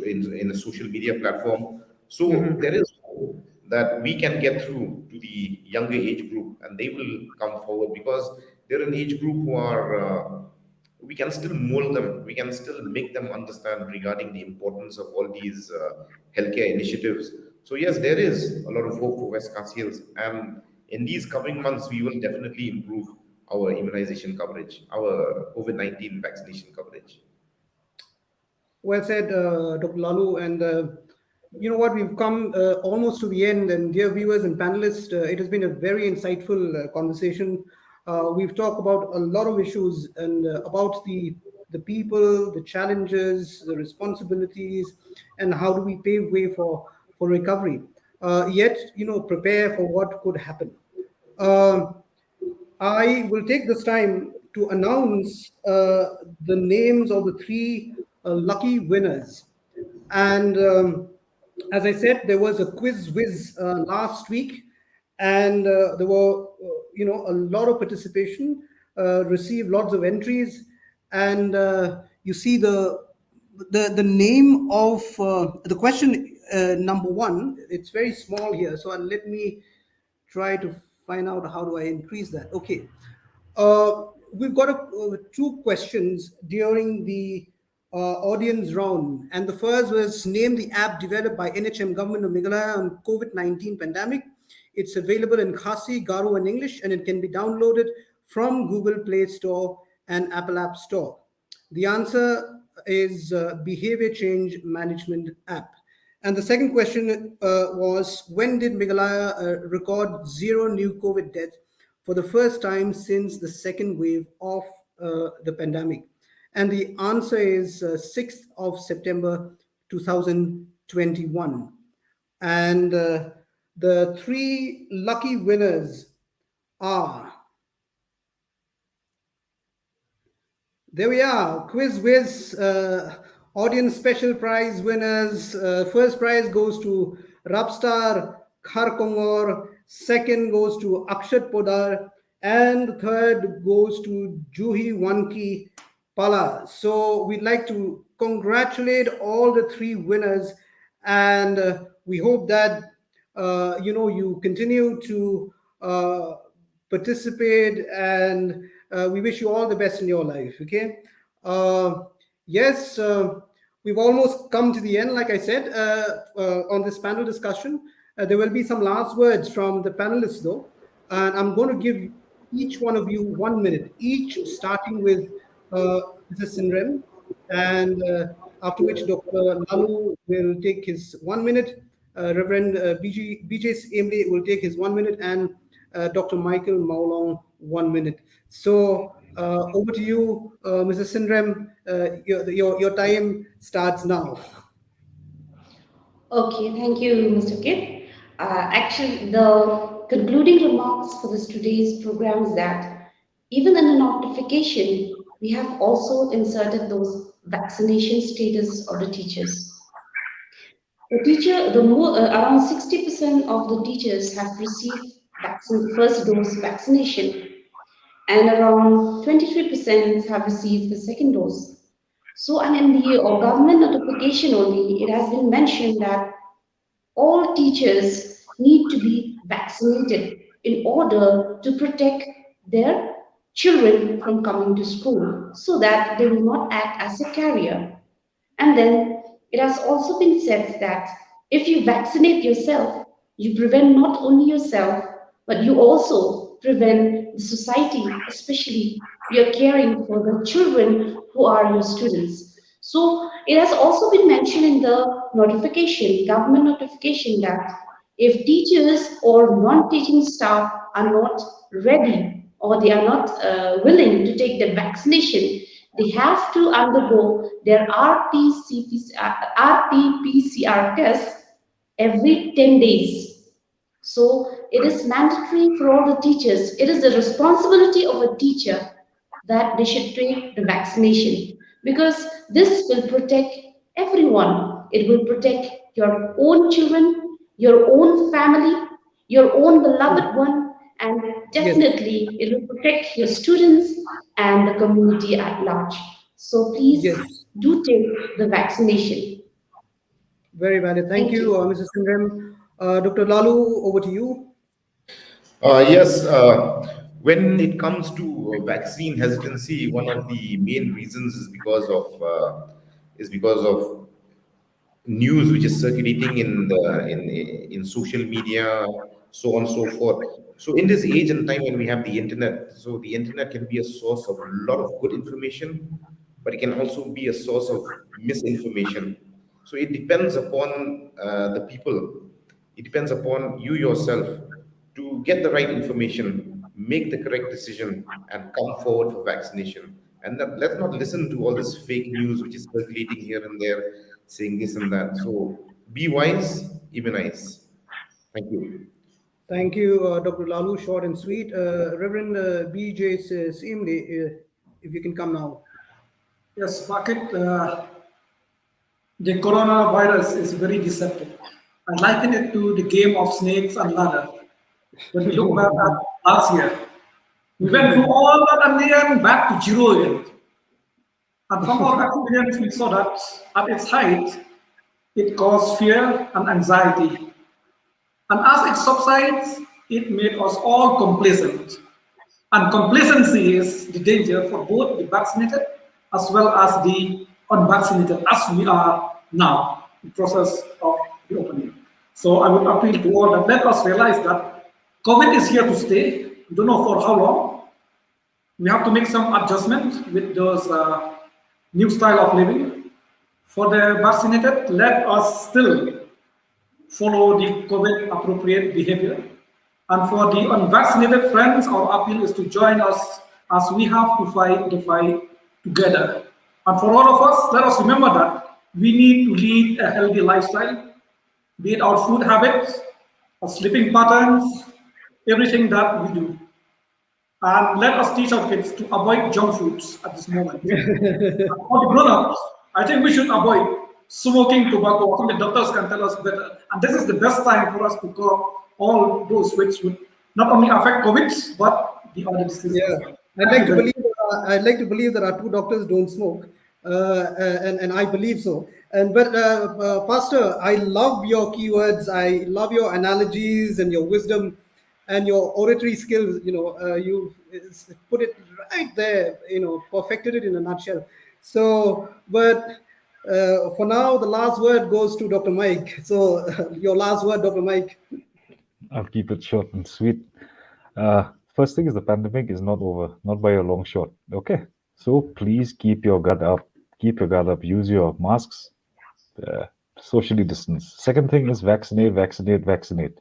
in a social media platform. So there is hope that we can get through to the younger age group and they will come forward, because they're an age group who are we can still mold them, we can still make them understand regarding the importance of all these healthcare initiatives. So yes, there is a lot of hope for West Khasi Hills, and in these coming months we will definitely improve our immunization coverage, our COVID-19 vaccination coverage. Well said, Dr. Lalu. And you know what? We've come almost to the end. And dear viewers and panelists, it has been a very insightful conversation. We've talked about a lot of issues and about the people, the challenges, the responsibilities, and how do we pave way for recovery. Yet, prepare for what could happen. I will take this time to announce the names of the three lucky winners. And as I said, there was a quiz whiz last week, and there were, a lot of participation, received lots of entries, and you see the name of the question number one. It's very small here, so let me try to find out how do I increase that. Okay. We've got two questions during the audience round. And the first was, name the app developed by NHM Government of Meghalaya on COVID-19 pandemic. It's available in Khasi, Garo, and English, and it can be downloaded from Google Play Store and Apple App Store. The answer is Behavior Change Management App. And the second question was, when did Meghalaya record zero new COVID deaths for the first time since the second wave of the pandemic? And the answer is 6th of September 2021. And the three lucky winners are, there we are, Quiz Whiz audience special prize winners. First prize goes to Rapstar Kharkongor, second goes to Akshat Podar, and third goes to Juhi Wanki Pala. So we'd like to congratulate all the three winners, and we hope that you continue to participate, and we wish you all the best in your life. Okay. Yes, we've almost come to the end. Like I said, on this panel discussion, there will be some last words from the panelists, though, and I'm going to give each one of you 1 minute, each starting with Mrs. Sindrem, and after which Dr. Lalu will take his 1 minute, Reverend BJ Emle will take his 1 minute, and Dr. Michael Maulong 1 minute. So over to you, Mrs. Sindrem. Your time starts now. Okay, thank you, Mr. Kit. Actually, the concluding remarks for this today's program is that even in the notification, we have also inserted those vaccination status of the teachers. The teacher, around 60% of the teachers have received first dose vaccination, and around 23% have received the second dose. So, and in the government notification only, it has been mentioned that all teachers need to be vaccinated in order to protect their children from coming to school so that they will not act as a carrier. And then it has also been said that if you vaccinate yourself, you prevent not only yourself, but you also prevent the society, especially you're caring for the children who are your students. So it has also been mentioned in the notification, government notification, that if teachers or non-teaching staff are not ready or they are not willing to take the vaccination, they have to undergo their RT-PCR test every 10 days. So it is mandatory for all the teachers. It is the responsibility of a teacher that they should take the vaccination, because this will protect everyone. It will protect your own children, your own family, your own beloved one, and Yes, definitely it will protect your students and the community at large. So please yes, do take the vaccination. very valid. Thank Thank you, you. Mrs. Sindrem. Dr. Lalu, over to you. Yes, when it comes to vaccine hesitancy, one of the main reasons is because of news which is circulating in social media, so on and so forth. So in this age and time when we have the internet, so the internet can be a source of a lot of good information, but it can also be a source of misinformation. So it depends upon the people. It depends upon you yourself to get the right information, make the correct decision, and come forward for vaccination. And let's not listen to all this fake news which is circulating here and there, saying this and that. So be wise, immunize. Thank you. Thank you, Dr. Lalu. Short and sweet. Reverend BJ Simle, if you can come now. Yes, Market, the coronavirus is very deceptive. I liken it to the game of snakes and ladder. When we look back at last year, we went through all that and then back to zero again. And from our experience, we saw that at its height, it caused fear and anxiety. And as it subsides, it made us all complacent. And complacency is the danger for both the vaccinated as well as the unvaccinated, as we are now in the process of reopening. So I would appeal to all that let us realize that COVID is here to stay. We don't know for how long. We have to make some adjustments with those new style of living. For the vaccinated, let us still follow the COVID appropriate behavior. And for the unvaccinated friends, our appeal is to join us as we have to fight the fight together. And for all of us, let us remember that we need to lead a healthy lifestyle, be it our food habits, our sleeping patterns, everything that we do. And let us teach our kids to avoid junk foods at this moment. For the grown-ups, I think we should avoid smoking tobacco. I think the doctors can tell us better. And this is the best time for us to curb all those which would not only affect COVID, but the other diseases. Yeah, I'd like to believe that our two doctors don't smoke, and I believe so. But Pastor, I love your keywords. I love your analogies and your wisdom and your oratory skills. You put it right there. Perfected it in a nutshell. So, but for now, the last word goes to Dr. Mike. So, your last word, Dr. Mike. I'll keep it short and sweet. First thing is the pandemic is not over, not by a long shot. Okay, so please keep your guard up. Keep your guard up. Use your masks. Socially distance. Second thing is vaccinate, vaccinate, vaccinate.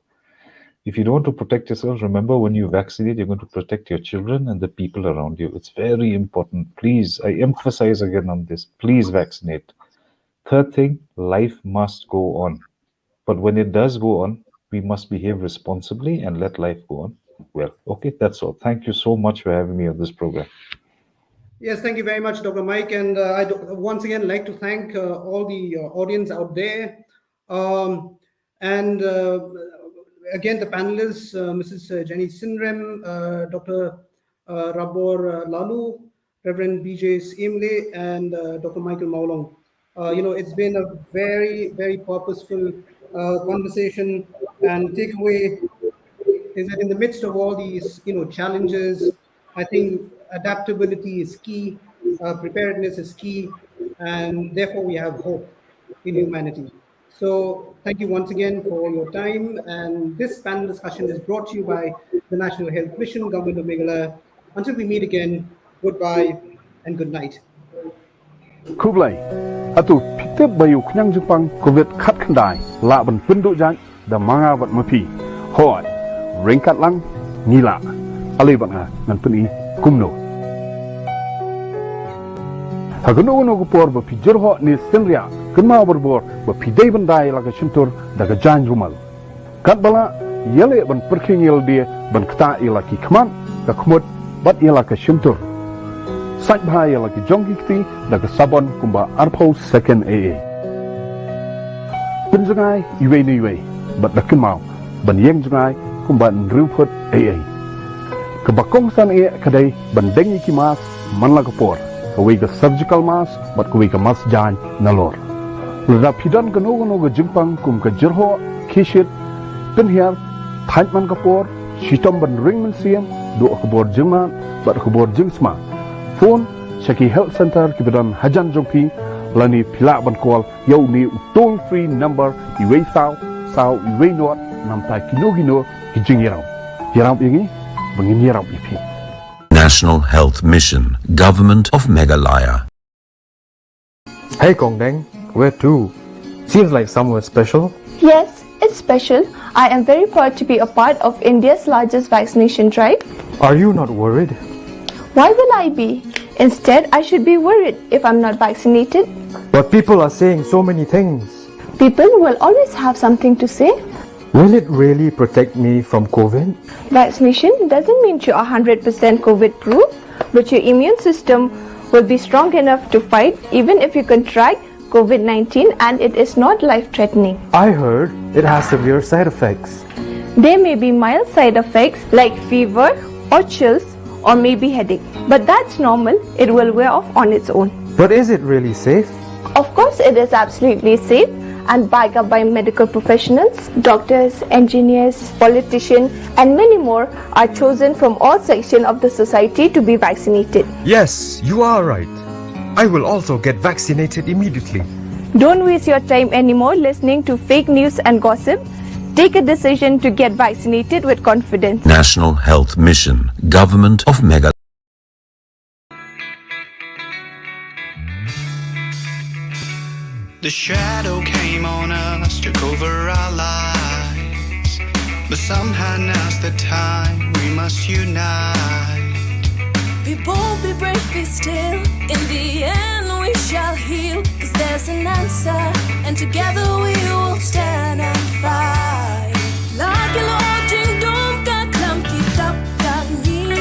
If you don't want to protect yourself, remember when you vaccinate, you're going to protect your children and the people around you. It's very important. Please, I emphasize again on this. Please vaccinate. Third thing, life must go on. But when it does go on, we must behave responsibly and let life go on. Well, okay, that's all. Thank you so much for having me on this program. Yes, thank you very much, Dr. Mike. And I'd once again like to thank all the audience out there. And again, the panelists, Mrs. Jenny Sinrem, Dr. Rabor Lalu, Reverend BJ Imle, and Dr. Michael Maulong. It's been a very, very purposeful conversation, and takeaway is that in the midst of all these, challenges, I think adaptability is key, preparedness is key, and therefore we have hope in humanity. So thank you once again for your time. And this panel discussion is brought to you by the National Health Mission, Government of Meghalaya. Until we meet again, goodbye and good night. Kublai, atu pitep bayu knyang jupang COVID khat khandai, la ban pindu jan, da manga bat mapi, hoi, ringkat lang, nila, alai bat nga, nan puni kumno. Haguno gupor ba pijur ho ni senria, kunma berbor ba pidai bandai laga cintur daga jan rumal. Kat bala, yele ban perking yel dia, ban kta ila ki kman, da kmut, bat ila ka cintur. Sait bahaya lagi jongki kiti daga sabon kumba arpo second AA. Penjengai iwe ni iwe, bat dakin mau, ban yeng jengai kumba nruput AA. Kebakong san AA kadai ban dengi ki mas man la kapor, kawi ka surgical mask, bat kawi ka mas jan nalor. Lada pidan kano ga jimpang kum ka jirho kishit penhiar thaj man kapor, shitom ban ring man siam, do kabor jingman, bat kabor jingsma. Phone Shaki Health Center kibadan Hajan Jongpi lani pila ban call yau ni toll free number iwe sao iwe not namtai kinogino kijing yarau ingi bangin yarau ipi. National Health Mission, Government of Meghalaya. Hey Kongdeng, where to? Seems like somewhere special. Yes, it's special. I am very proud to be a part of India's largest vaccination drive. Are you not worried? Why will I be? Instead, I should be worried if I'm not vaccinated. But people are saying so many things. People will always have something to say. Will it really protect me from COVID? Vaccination doesn't mean you are 100% COVID proof, but your immune system will be strong enough to fight even if you contract COVID-19 and it is not life-threatening. I heard it has severe side effects. There may be mild side effects like fever or chills or maybe headache, but that's normal. It will wear off on its own. But is it really safe? Of course it is absolutely safe and backed up by medical professionals. Doctors, engineers, politicians and many more are chosen from all sections of the society to be vaccinated. Yes, you are right. I will also get vaccinated immediately. Don't waste your time anymore listening to fake news and gossip. Take a decision to get vaccinated with confidence. National Health Mission, Government of Meghalaya. The shadow came on us, took over our lives. But somehow now's the time we must unite. Be bold, be brave, be still. In the end we shall heal. Cause there's an answer, and together we will stand and fight. Lagi lojing dum ka klam kitap yani.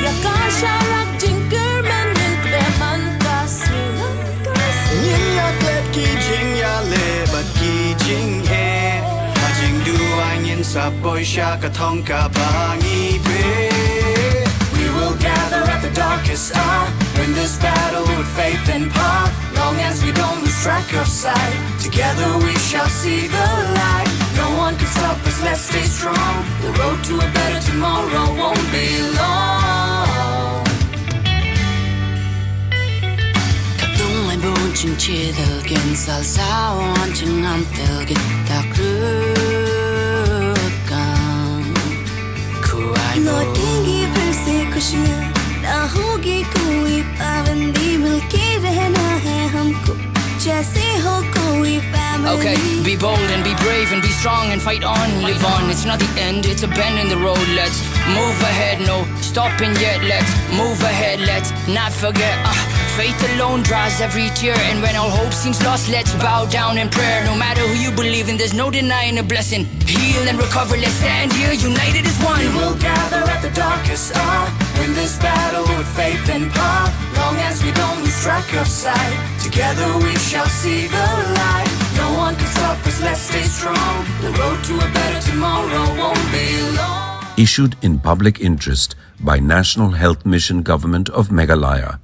Ya kasharak jinker menin kreman kasni. Yin ya klet ki jing ya le bat ki jing he. Hajing du ang yin sa boy sha ka thong ka bangi be. We will gather at the darkest hour, win this battle with faith and power. Long as we don't lose track of sight, together we shall see the light. No one can stop us, let's stay strong. The road to a better tomorrow won't be long. ching chidel gen sal sawan ching am telge takrukam kuai No tingi verse खुशियाँ ना होगी कोई पाबंदी मिलके रहना है हमको जैसे हो कोई family. Okay, be bold and be brave and be strong and fight on, live on. It's not the end, it's a bend in the road. Let's move ahead, no stopping yet. Let's move ahead, let's not forget. Faith alone draws every tear, and when all hope seems lost, let's bow down in prayer. No matter who you believe in, there's no denying a blessing. Heal and recover, let's stand here united as one. We will gather at the darkest hour, win this battle with faith and power. Long as we don't lose track of sight, together we shall see the light. No one can stop us, let's stay strong. The road to a better tomorrow won't be long. Issued in public interest by National Health Mission Government of Meghalaya.